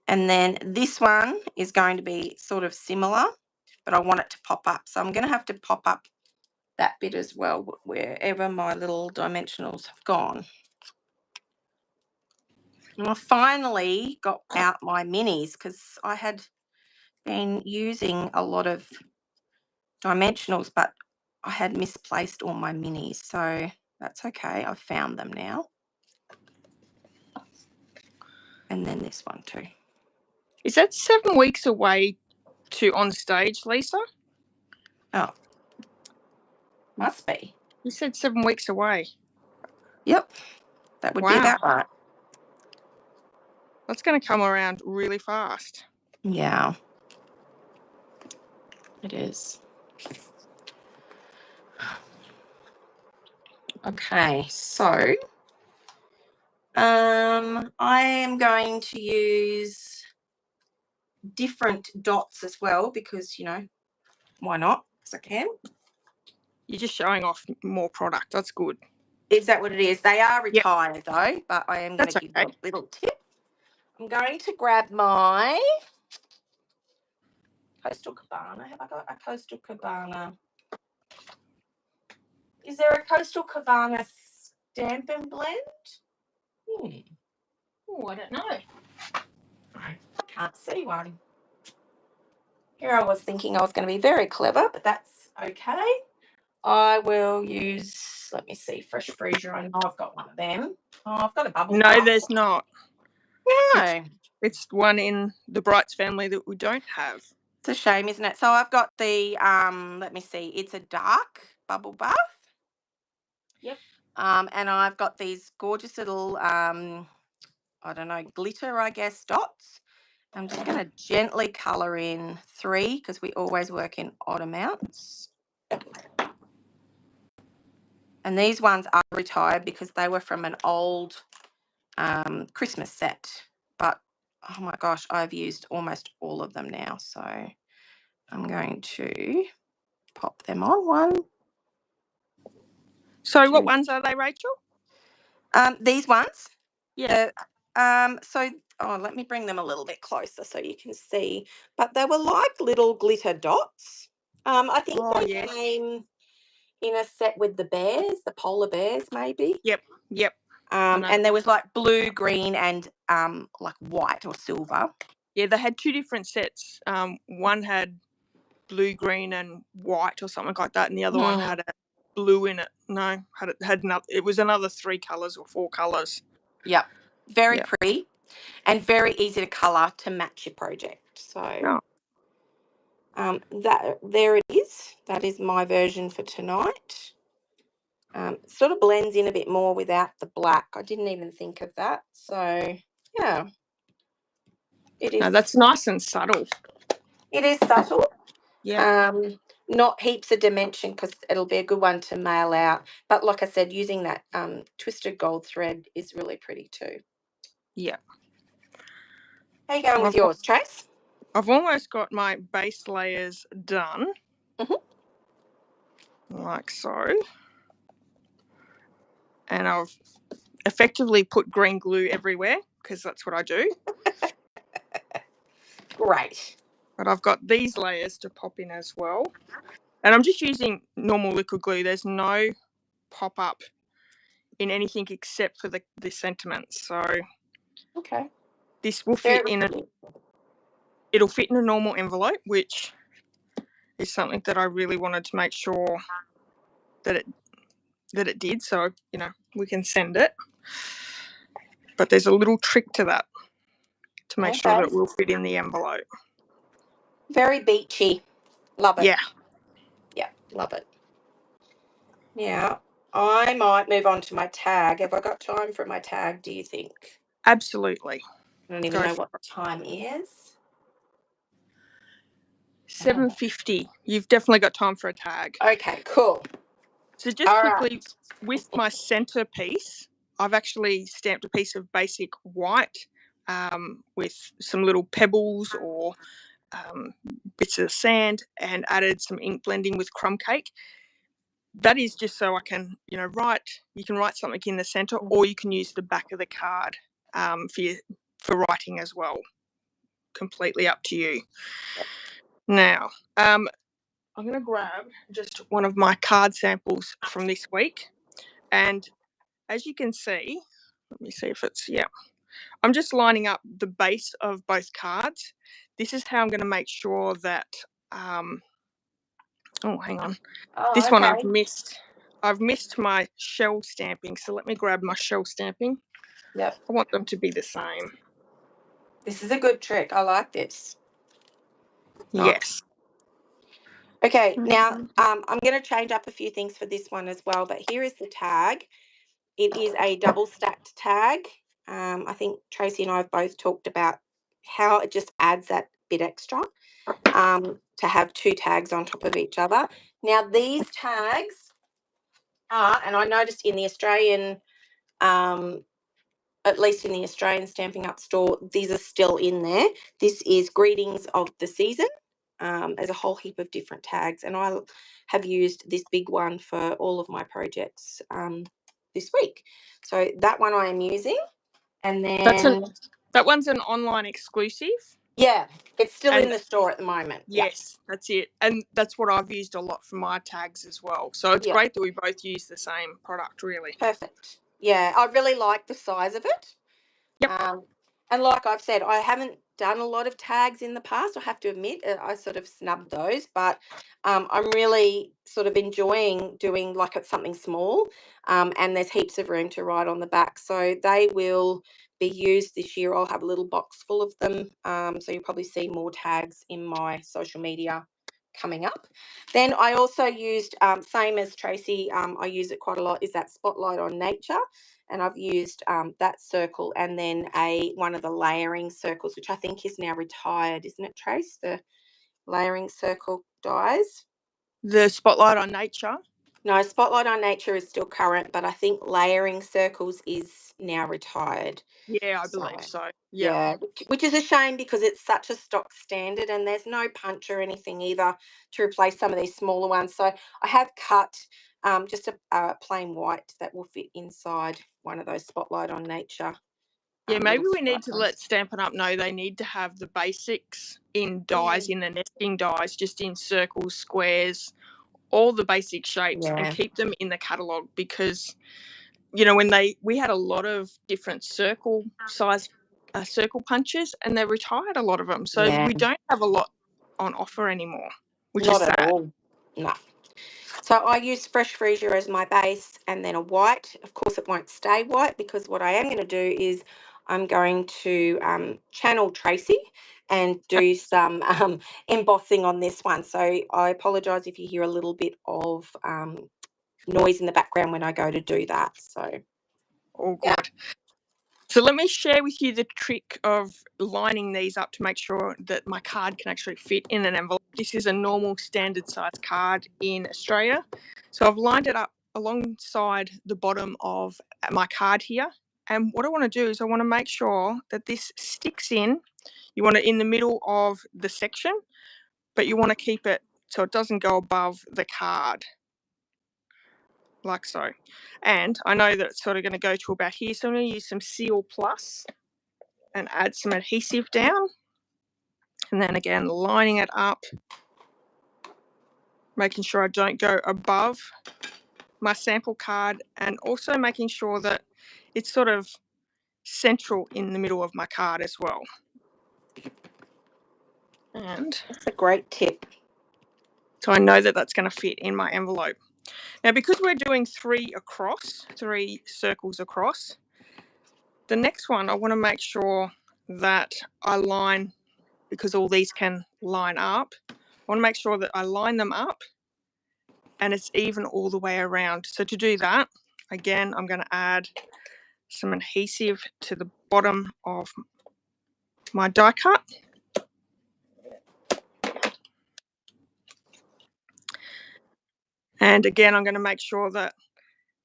S2: And then this one is going to be sort of similar, but I want it to pop up. So I'm going to have to pop up that bit as well, wherever my little dimensionals have gone. And I finally got out my minis because I had been using a lot of dimensionals, but I had misplaced all my minis. So that's okay. I've found them now. And then this one too.
S1: Is that 7 weeks away to on stage, Lisa?
S2: Oh, must be.
S1: You said 7 weeks away.
S2: Yep, that would be about right.
S1: That's going to come around really fast.
S2: Yeah, it is. Okay, so I am going to use different dots as well because, you know, why not? Because I can.
S1: You're just showing off more product. That's good.
S2: Is that what it is? They are retired though, but I am going to give them a little tip. I'm going to grab my Coastal Cabana. Have I got a Coastal Cabana? Is there a Coastal Cabana stamp and blend?
S1: Oh, I don't know.
S2: I can't see one. Here I was thinking I was going to be very clever, but that's okay. I will use, let me see, Fresh Freezer. I know I've got one of them. Oh, I've got a bubble.
S1: No, there's not.
S2: No.
S1: It's one in the Brights family that we don't have.
S2: It's a shame, isn't it? So I've got the, let me see, it's a dark bubble bath.
S1: Yep.
S2: And I've got these gorgeous little, I don't know, glitter, I guess, dots. I'm just going to gently colour in 3 because we always work in odd amounts. And these ones are retired because they were from an old Christmas set. But, oh my gosh, I've used almost all of them now. So I'm going to pop them on one.
S1: So what ones are they, Rachel?
S2: These ones.
S1: Yeah.
S2: So, let me bring them a little bit closer so you can see. But they were like little glitter dots. I think they came in a set with the bears, the polar bears, maybe.
S1: Yep.
S2: And there was like blue, green, and like white or silver.
S1: Yeah, they had 2 different sets. One had blue, green, and white or something like that, and the other one had a blue in it. No, had another. It was another 3 colours or 4 colours.
S2: Yep, very pretty, and very easy to colour to match your project. So, there it is. That is my version for tonight. Sort of blends in a bit more without the black. I didn't even think of that. So, yeah, it is.
S1: No, that's nice and subtle.
S2: It is subtle.
S1: Yeah.
S2: Not heaps of dimension because it'll be a good one to mail out. But like I said, using that twisted gold thread is really pretty too.
S1: Yeah.
S2: How you going with yours, Trace?
S1: I've almost got my base layers done. Like so. And I've effectively put green glue everywhere because that's what I do.
S2: Great.
S1: But I've got these layers to pop in as well. And I'm just using normal liquid glue. There's no pop-up in anything except for the sentiments. So this will fit it'll fit in a normal envelope, which is something that I really wanted to make sure that that it did, so, you know, we can send it. But there's a little trick to that to make sure that it will fit in the envelope.
S2: Very beachy. Love it.
S1: Yeah.
S2: Yeah, love it. Now, I might move on to my tag. Have I got time for my tag, do you think?
S1: Absolutely.
S2: I don't even know what the time is.
S1: 7:50. You've definitely got time for a tag.
S2: Okay, cool.
S1: So just quickly, with my centerpiece, I've actually stamped a piece of basic white with some little pebbles or bits of sand and added some ink blending with crumb cake. That is just so I can, you know, you can write something in the center, or you can use the back of the card for writing as well. Completely up to you. Now, I'm going to grab just one of my card samples from this week. And as you can see, let me see if it's, yeah. I'm just lining up the base of both cards. This is how I'm going to make sure that, oh, hang on. This one I've missed. I've missed my shell stamping. So let me grab my shell stamping.
S2: Yep.
S1: I want them to be the same.
S2: This is a good trick. I like this.
S1: Yes.
S2: Okay, now I'm going to change up a few things for this one as well, but here is the tag. It is a double stacked tag. I think Tracy and I have both talked about how it just adds that bit extra to have two tags on top of each other. Now these tags are, and I noticed in the Australian, at least in the Australian Stamping Up store, these are still in there. This is Greetings of the Season. There's a whole heap of different tags, and I have used this big one for all of my projects this week. So that one I am using, and then
S1: that one's an online exclusive.
S2: Yeah, it's still in the store at the moment.
S1: Yes, that's it, and that's what I've used a lot for my tags as well. So it's great that we both use the same product, really.
S2: Perfect. Yeah, I really like the size of it.
S1: Yep.
S2: And like I've said, I haven't done a lot of tags in the past. I have to admit, I sort of snubbed those, but I'm really sort of enjoying doing like it's something small, and there's heaps of room to write on the back. So they will be used this year. I'll have a little box full of them. So you'll probably see more tags in my social media coming up. Then I also used, same as Tracy, I use it quite a lot, is that Spotlight on Nature. And I've used that circle, and then one of the layering circles, which I think is now retired, isn't it, Trace? The layering circle dies.
S1: The Spotlight on Nature?
S2: No, Spotlight on Nature is still current, but I think layering circles is now retired.
S1: Yeah, I believe so.
S2: Yeah, which is a shame because it's such a stock standard, and there's no punch or anything either to replace some of these smaller ones. So I have cut just a plain white that will fit inside one of those Spotlight on Nature.
S1: Yeah, maybe we need to let Stampin' Up know they need to have the basics in dies, in the nesting dies, just in circles, squares, all the basic shapes, and keep them in the catalogue, because, you know, we had a lot of different circle size circle punches, and they retired a lot of them. So we don't have a lot on offer anymore, which is sad.
S2: Not at all. No. So I use Fresh Freesia as my base, and then a white. Of course, it won't stay white, because what I am going to do is I'm going to channel Tracy and do some embossing on this one. So I apologise if you hear a little bit of noise in the background when I go to do that. So
S1: all good. So let me share with you the trick of lining these up to make sure that my card can actually fit in an envelope. This is a normal standard size card in Australia. So I've lined it up alongside the bottom of my card here. And what I want to do is I want to make sure that this sticks in. You want it in the middle of the section, but you want to keep it so it doesn't go above the card, like so. And I know that it's sort of going to go to about here, so I'm going to use some Seal Plus and add some adhesive down, and then again lining it up, making sure I don't go above my sample card, and also making sure that it's sort of central in the middle of my card as well. And
S2: that's a great tip.
S1: so I know that that's going to fit in my envelope. Now, because we're doing 3 circles across, the next one I want to make sure that I line, because all these can line up, I want to make sure that I line them up and it's even all the way around. So to do that, again, I'm going to add some adhesive to the bottom of my die cut. And again, I'm going to make sure that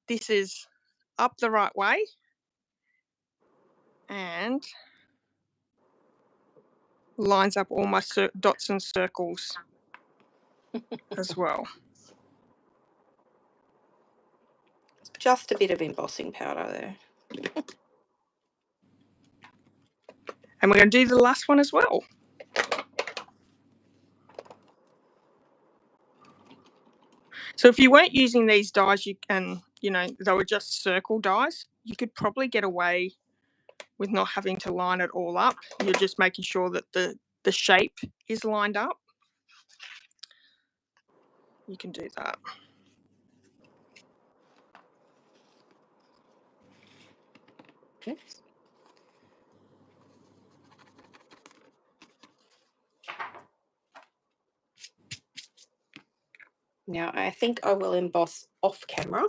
S1: this is up the right way and lines up all my dots and circles as well.
S2: Just a bit of embossing powder there.
S1: And we're going to do the last one as well. So if you weren't using these dies, they were just circle dies, you could probably get away with not having to line it all up. You're just making sure that the shape is lined up. You can do that.
S2: Okay. Now, I think I will emboss off camera.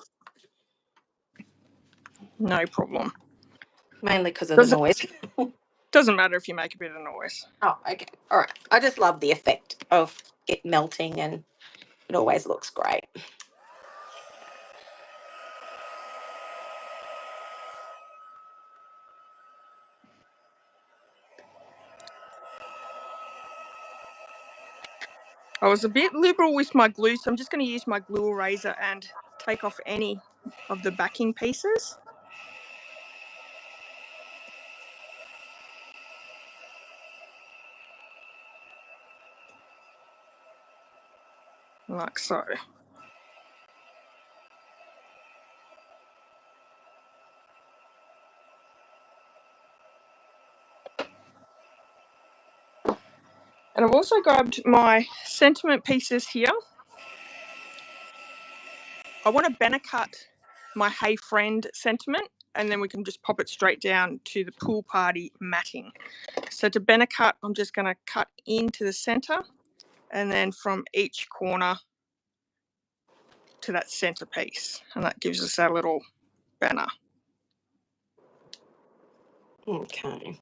S1: No problem.
S2: Mainly because of the noise.
S1: Doesn't matter if you make a bit of noise.
S2: Oh, okay. All right. I just love the effect of it melting, and it always looks great.
S1: I was a bit liberal with my glue, so I'm just going to use my glue eraser and take off any of the backing pieces. Like so. And I've also grabbed my sentiment pieces here. I want to banner cut my Hey Friend sentiment, and then we can just pop it straight down to the pool party matting. So to banner cut, I'm just going to cut into the center and then from each corner to that center piece. And that gives us our little banner.
S2: Okay.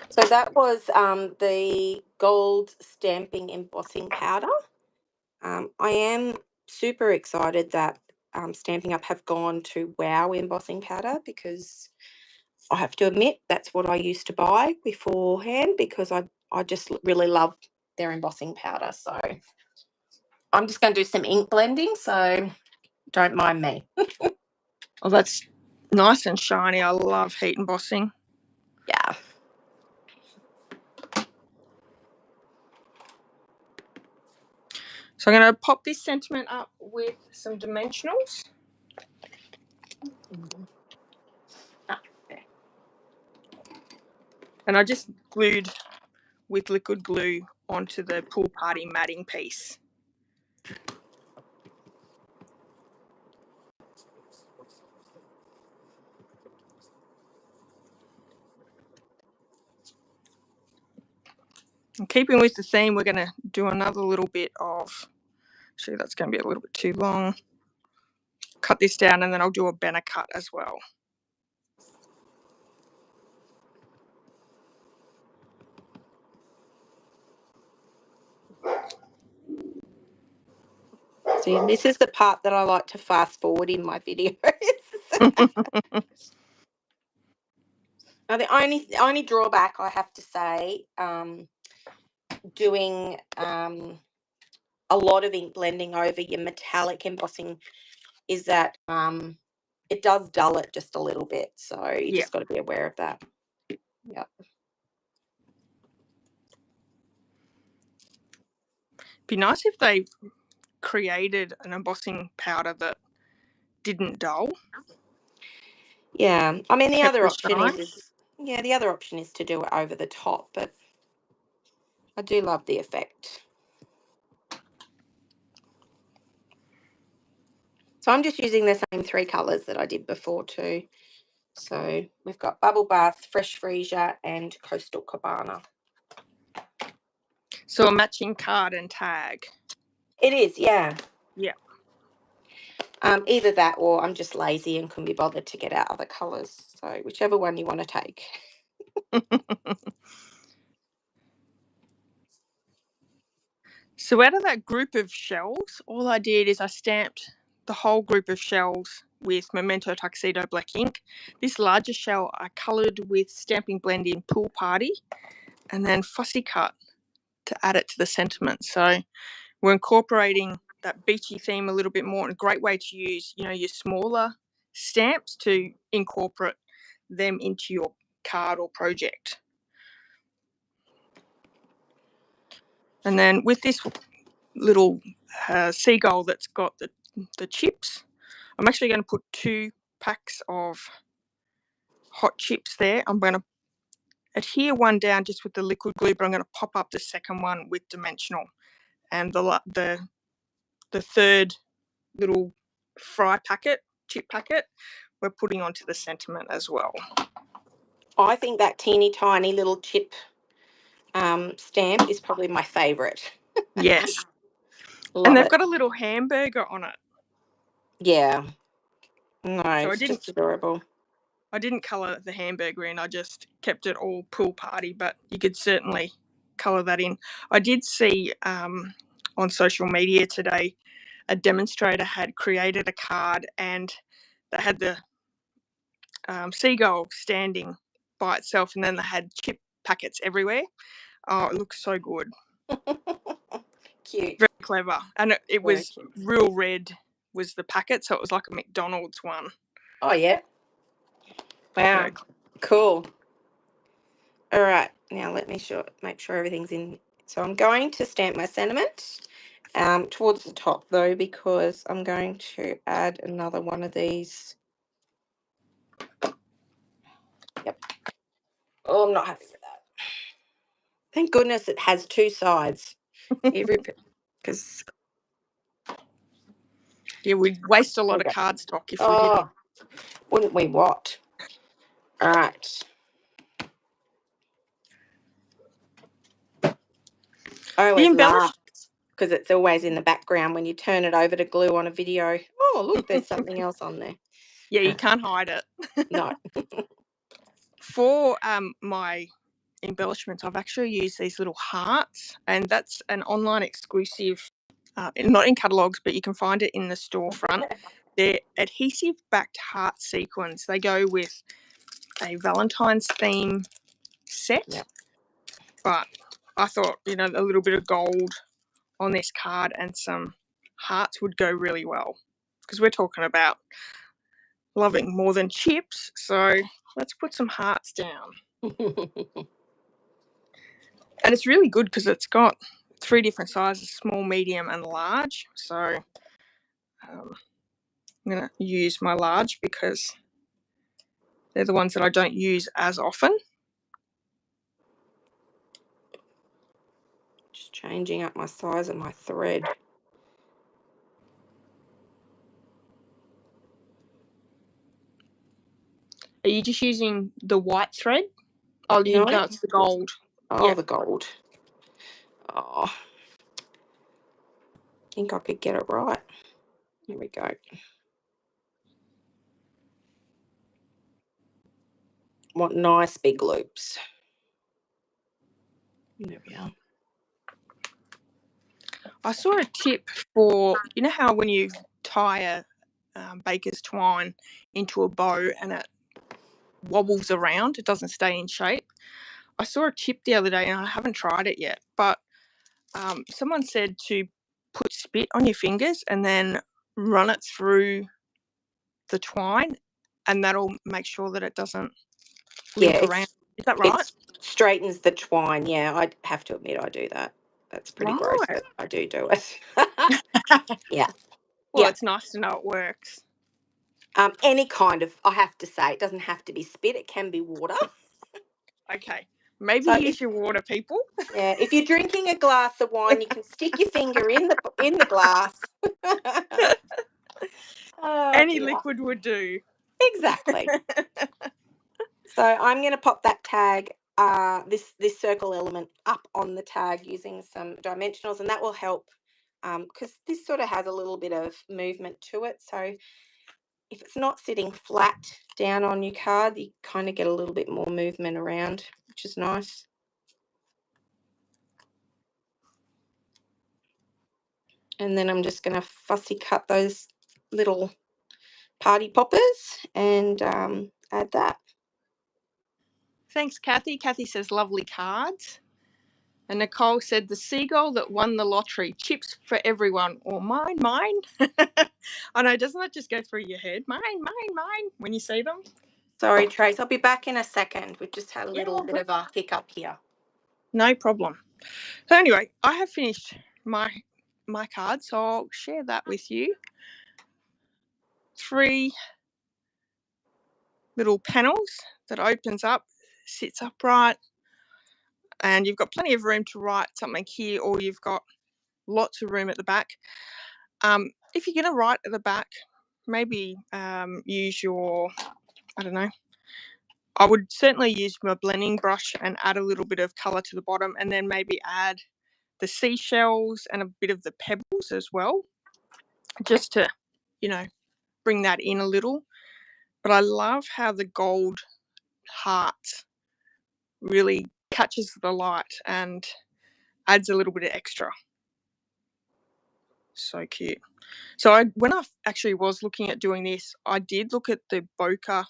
S2: So that was the gold stamping embossing powder. I am super excited that Stamping Up have gone to WOW embossing powder, because I have to admit that's what I used to buy beforehand, because I just really love their embossing powder. So I'm just going to do some ink blending, so don't mind me.
S1: Oh, that's nice and shiny. I love heat embossing.
S2: Yeah.
S1: So I'm going to pop this sentiment up with some dimensionals. And I just glued with liquid glue onto the pool party matting piece. And keeping with the theme, we're going to do another little bit of, actually that's going to be a little bit too long. Cut this down and then I'll do a banner cut as well.
S2: See, this is the part that I like to fast forward in my videos. Now, the only drawback I have to say, doing a lot of ink blending over your metallic embossing, is that it does dull it just a little bit. So you just got to be aware of that. Yep.
S1: Be nice if they created an embossing powder that didn't dull.
S2: Yeah, I mean the other option
S1: shine.
S2: the other option is to do it over the top, but I do love the effect. So I'm just using the same 3 colours that I did before too. So we've got Bubble Bath, Fresh Freesia and Coastal Cabana.
S1: So a matching card and tag.
S2: It is, yeah.
S1: Yeah.
S2: Either that or I'm just lazy and couldn't be bothered to get out other colours. So whichever one you want to take.
S1: So out of that group of shells, all I did is I stamped the whole group of shells with Memento Tuxedo Black ink. This larger shell I coloured with Stamping Blend in Pool Party and then Fussy Cut to add it to the sentiment. So we're incorporating that beachy theme a little bit more, and a great way to use, you know, your smaller stamps to incorporate them into your card or project. And then with this little seagull that's got the chips, I'm actually going to put 2 packs of hot chips there. I'm going to adhere one down just with the liquid glue, but I'm going to pop up the second one with dimensional, and the third little fry packet, chip packet, we're putting onto the sentiment as well.
S2: I think that teeny tiny little chip stamp is probably my favourite.
S1: Yes.
S2: Love
S1: and they've
S2: it.
S1: got a little hamburger on it.
S2: Yeah. No,
S1: So
S2: it's just adorable.
S1: I didn't colour the hamburger in, I just kept it all Pool Party, but you could certainly colour that in. I did see on social media today a demonstrator had created a card and they had the seagull standing by itself, and then they had chip packets everywhere. Oh, it looks so good.
S2: Cute.
S1: Very clever. And it was
S2: cute.
S1: real red was the packet, so it was like a McDonald's one.
S2: Oh, yeah. Wow. Cool. All right. Now let me make sure everything's in. So I'm going to stamp my sentiment towards the top, though, because I'm going to add another one of these. Yep. Oh, I'm not happy with that. Thank goodness it has 2 sides. Because
S1: yeah, we'd waste a lot of cardstock if we didn't.
S2: Oh, wouldn't we what? All right. I always laugh because it's always in the background when you turn it over to glue on a video. Oh, look, there's something else on there.
S1: Yeah, you can't hide it.
S2: No.
S1: For my embellishments, I've actually used these little hearts, and that's an online exclusive, not in catalogues, but you can find it in the storefront. They're adhesive backed heart sequins. They go with a Valentine's theme set.
S2: Yep.
S1: But I thought, you know, a little bit of gold on this card and some hearts would go really well, because we're talking about loving more than chips. So let's put some hearts down. And it's really good because it's got 3 different sizes, small, medium and large. So I'm going to use my large because they're the ones that I don't use as often.
S2: Just changing up my size of my thread.
S1: Are you just using the white thread? Oh,
S2: No,
S1: it's the gold.
S2: Oh, yeah. The gold. Oh, I think I could get it right. Here we go. What nice big loops. There we are.
S1: I saw a tip for, you know how when you tie a baker's twine into a bow and it wobbles around, it doesn't stay in shape. I saw a tip the other day and I haven't tried it yet, but someone said to put spit on your fingers and then run it through the twine, and that'll make sure that it doesn't limp around. Is that right?
S2: It straightens the twine. Yeah, I have to admit I do that. That's pretty gross, but I do it. Yeah.
S1: Well, it's nice to know it works.
S2: Any kind of, I have to say, it doesn't have to be spit. It can be water.
S1: Okay. Maybe use your water, people.
S2: Yeah, if you're drinking a glass of wine, you can stick your finger in the glass.
S1: Any liquid would do.
S2: Exactly. So I'm going to pop that tag, this circle element up on the tag using some dimensionals, and that will help because this sort of has a little bit of movement to it. So if it's not sitting flat down on your card, you kind of get a little bit more movement around, which is nice. And then I'm just going to fussy cut those little party poppers and add that.
S1: Thanks, Kathy. Kathy says lovely cards. And Nicole said the seagull that won the lottery, chips for everyone, or mine. I know, doesn't that just go through your head? Mine, when you see them?
S2: Sorry, Trace, I'll be back in a second. We've just had a little bit of a hiccup here.
S1: No problem. So anyway, I have finished my card, so I'll share that with you. 3 little panels that opens up, sits upright, and you've got plenty of room to write something here, or you've got lots of room at the back. If you're going to write at the back, maybe use your, I don't know, I would certainly use my blending brush and add a little bit of colour to the bottom, and then maybe add the seashells and a bit of the pebbles as well, just to, bring that in a little. But I love how the gold heart really catches the light and adds a little bit of extra. So cute. So when I actually was looking at doing this, I did look at the Bokeh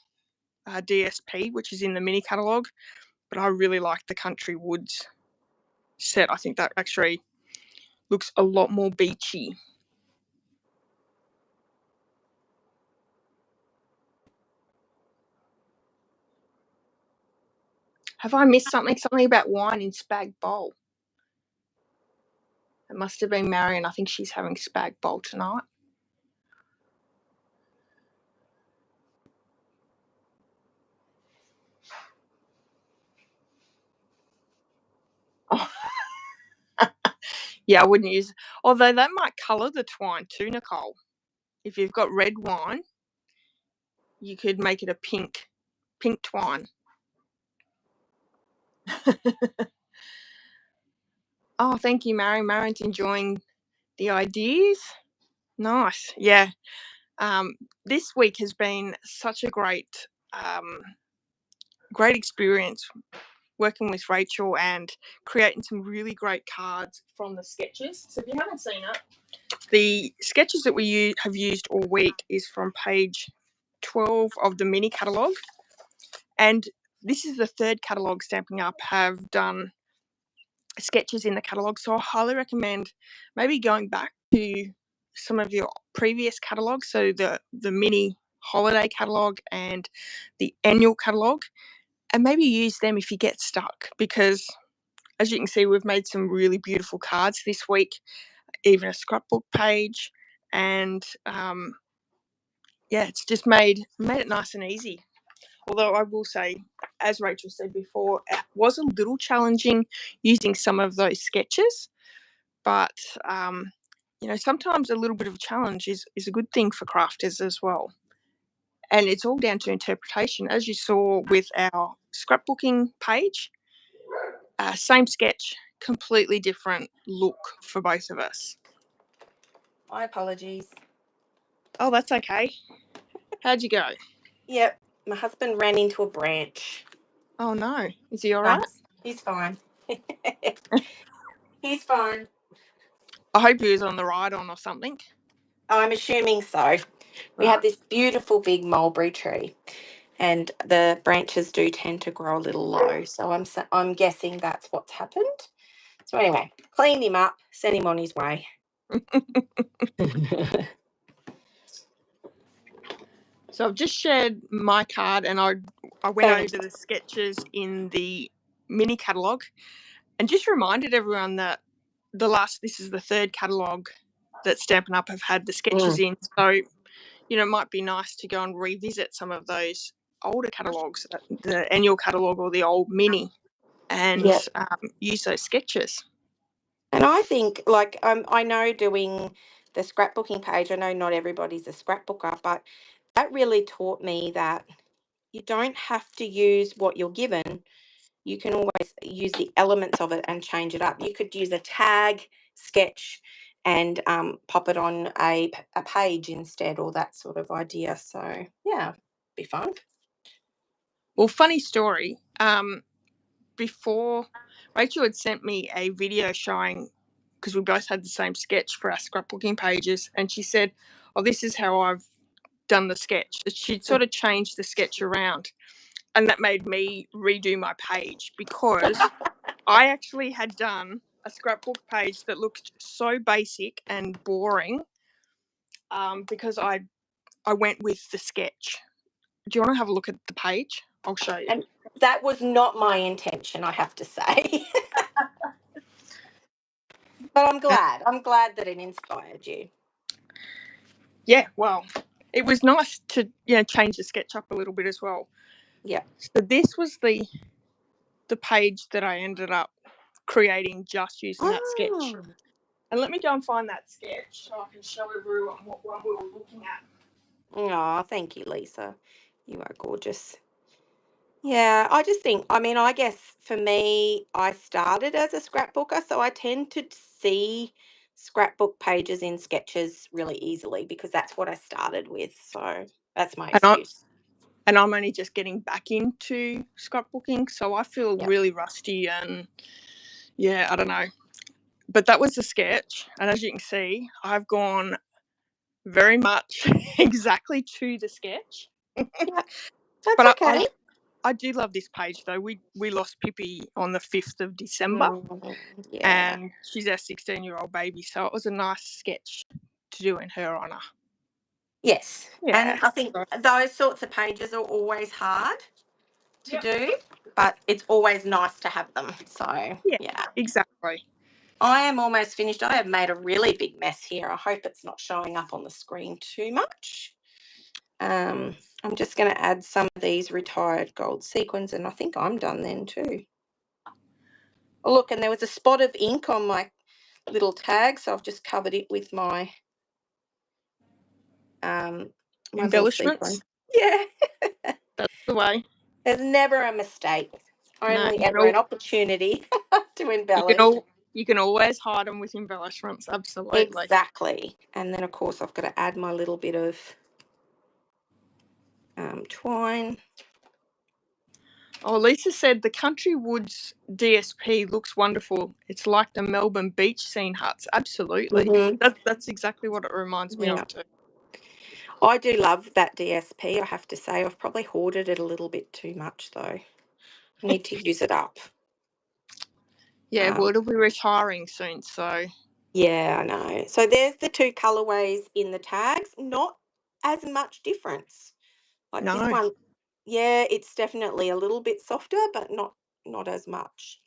S1: DSP, which is in the Mini Catalogue, but I really like the Country Woods set. I think that actually looks a lot more beachy. Have I missed something? Something about wine in Spag Bowl. It must have been Marion. I think she's having Spag Bowl tonight. Oh. Yeah, I wouldn't use, although that might colour the twine too, Nicole. If you've got red wine, you could make it a pink twine. Oh, thank you, Marion. Marion's enjoying the ideas. Nice. Yeah. This week has been such a great experience working with Rachel and creating some really great cards from the sketches. So if you haven't seen it, the sketches that we have used all week is from page 12 of the Mini Catalogue. And this is the third catalogue Stamping Up have done sketches in the catalogue. So I highly recommend maybe going back to some of your previous catalogues. So the Mini Holiday Catalogue and the Annual Catalogue, and maybe use them if you get stuck, because as you can see, we've made some really beautiful cards this week, even a scrapbook page, and it's just made it nice and easy. Although I will say, as Rachel said before, it was a little challenging using some of those sketches, but sometimes a little bit of a challenge is a good thing for crafters as well. And it's all down to interpretation. As you saw with our scrapbooking page, same sketch, completely different look for both of us.
S2: My apologies.
S1: Oh, that's okay. How'd you go?
S2: Yep, my husband ran into a branch.
S1: Oh no, is he all right?
S2: He's fine. He's fine.
S1: I hope he was on the ride-on or something.
S2: I'm assuming so. We have this beautiful big mulberry tree, and the branches do tend to grow a little low. So I'm guessing that's what's happened. So anyway, cleaned him up, sent him on his way.
S1: So I've just shared my card, and I went over the sketches in the Mini Catalogue, and just reminded everyone that this is the third catalogue that Stampin' Up have had the sketches in. So, it might be nice to go and revisit some of those older catalogues, the Annual Catalogue or the old Mini, and use those sketches.
S2: And I think, I know doing the scrapbooking page. I know not everybody's a scrapbooker, but that really taught me that you don't have to use what you're given. You can always use the elements of it and change it up. You could use a tag, sketch, and pop it on a page instead, or that sort of idea. So, yeah, be fun.
S1: Well, funny story. Before Rachel had sent me a video showing, because we both had the same sketch for our scrapbooking pages, and she said, "Oh, this is how I've done the sketch." She'd sort of changed the sketch around, and that made me redo my page because I actually had done a scrapbook page that looked so basic and boring, because I went with the sketch. Do you want to have a look at the page? I'll show you.
S2: And that was not my intention, I have to say. But I'm glad. I'm glad that it inspired you.
S1: Yeah, well, it was nice to change the sketch up a little bit as well.
S2: Yeah.
S1: So this was the page that I ended up creating just using that sketch. And let me go and find that sketch so I can show everyone what one we were looking at.
S2: Oh, thank you, Lisa. You are gorgeous. Yeah, I just think, I guess for me, I started as a scrapbooker, so I tend to see scrapbook pages in sketches really easily because that's what I started with. So that's my excuse.
S1: And I'm only just getting back into scrapbooking, so I feel
S2: Yep.
S1: really rusty and I don't know. But that was the sketch, and as you can see, I've gone very much exactly to the sketch.
S2: Yeah, that's
S1: But
S2: okay.
S1: I do love this page though. We lost Pippi on the 5th of December,
S2: Yeah.
S1: and she's our 16-year-old baby, so it was a nice sketch to do in her honour.
S2: Yes.
S1: Yeah.
S2: And I think those sorts of pages are always hard to do, but it's always nice to have them. So, yeah.
S1: Exactly.
S2: I am almost finished. I have made a really big mess here. I hope it's not showing up on the screen too much. I'm just going to add some of these retired gold sequins, and I think I'm done then too. Oh, look, and there was a spot of ink on my little tag, so I've just covered it with my
S1: Embellishments.
S2: Yeah.
S1: That's the way.
S2: There's never a mistake, only
S1: No,
S2: ever an opportunity to embellish.
S1: you can always hide them with embellishments. Absolutely.
S2: Exactly. And then, of course, I've got to add my little bit of twine.
S1: Oh, Lisa said the Country Woods DSP looks wonderful. It's like the Melbourne beach scene huts. Absolutely.
S2: Mm-hmm.
S1: That's exactly what it reminds me of too.
S2: I do love that DSP, I have to say. I've probably hoarded it a little bit too much, though. I need to use it up.
S1: Yeah, well, it'll be retiring soon, so.
S2: Yeah, I know. So there's the two colourways in the tags. Not as much difference. Like
S1: No.
S2: this one, yeah, it's definitely a little bit softer, but not as much.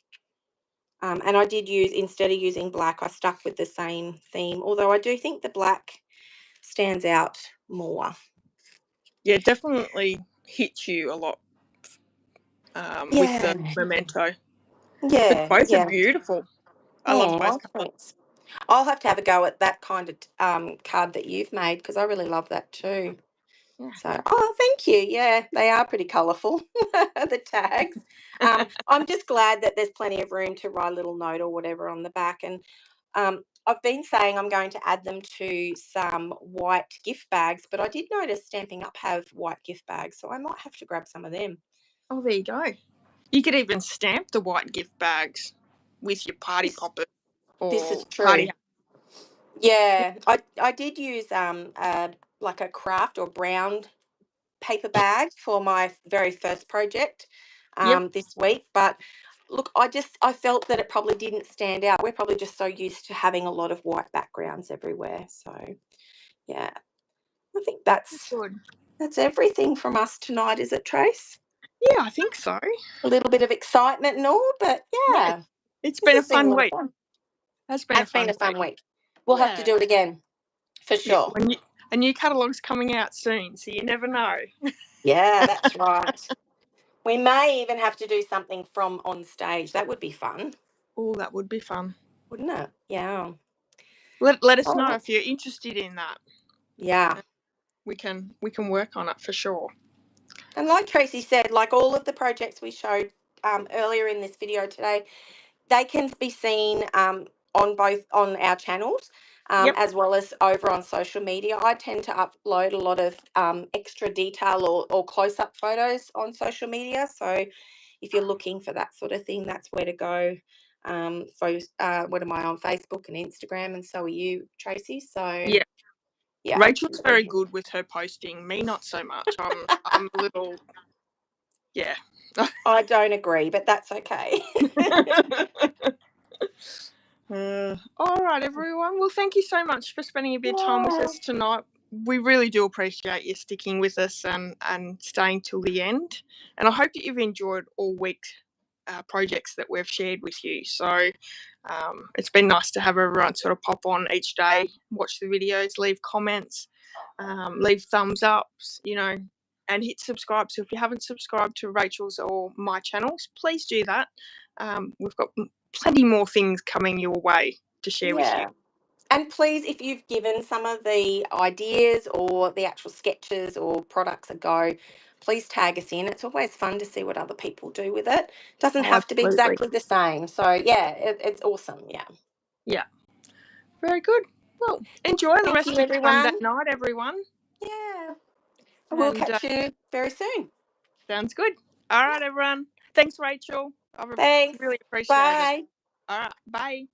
S2: And I did use, instead of using black, I stuck with the same theme, although I do think the black stands out more.
S1: Yeah, it definitely hits you a lot with the memento.
S2: Yeah.
S1: But both are beautiful. I love both colours.
S2: Thanks. I'll have to have a go at that kind of card that you've made because I really love that too.
S1: Yeah.
S2: So, thank you. Yeah, they are pretty colourful, the tags. I'm just glad that there's plenty of room to write a little note or whatever on the back. And I've been saying I'm going to add them to some white gift bags, but I did notice Stamping Up have white gift bags, so I might have to grab some of them.
S1: Oh, there you go. You could even stamp the white gift bags with your party popper or
S2: this is true.
S1: party.
S2: Yeah, I did use like a craft or brown paper bag for my very first project this week, but look, I felt that it probably didn't stand out. We're probably just so used to having a lot of white backgrounds everywhere. So yeah, I think that's everything from us tonight, is it, Trace?
S1: Yeah, I think so.
S2: A little bit of excitement and all, but yeah.
S1: It's been a fun week.
S2: That's been a fun week. We'll have to do it again, for sure.
S1: A new catalogue's coming out soon, so you never know.
S2: Yeah, that's right. We may even have to do something from on stage. That would be fun.
S1: Oh, that would be fun.
S2: Wouldn't it? Yeah.
S1: let us
S2: All
S1: know
S2: right.
S1: if you're interested in that.
S2: Yeah.
S1: We can work on it for sure.
S2: And like Tracy said, like all of the projects we showed earlier in this video today, they can be seen on our channels
S1: Yep.
S2: as well as over on social media. I tend to upload a lot of extra detail or close-up photos on social media. So if you're looking for that sort of thing, that's where to go. What am I on Facebook and Instagram, and so are you, Tracy. So yeah,
S1: Rachel's very good with her posting. Me, not so much. I'm a little, yeah.
S2: I don't agree, but that's okay.
S1: All right, everyone. Well, thank you so much for spending a bit of time with us tonight. We really do appreciate you sticking with us and staying till the end. And I hope that you've enjoyed all week's projects that we've shared with you. So it's been nice to have everyone sort of pop on each day, watch the videos, leave comments, leave thumbs ups, and hit subscribe. So if you haven't subscribed to Rachel's or my channels, please do that. We've got plenty more things coming your way to share with you.
S2: And please, if you've given some of the ideas or the actual sketches or products a go, please tag us in. It's always fun to see what other people do with it. Doesn't have to be exactly the same. So yeah, it's awesome.
S1: Yeah. Very good. Well, enjoy the rest of your Sunday night, everyone.
S2: Yeah. We'll catch you very soon.
S1: Sounds good. All right, everyone. Thanks, Rachel. I
S2: Thanks.
S1: really appreciate
S2: Bye.
S1: it. All right. Bye.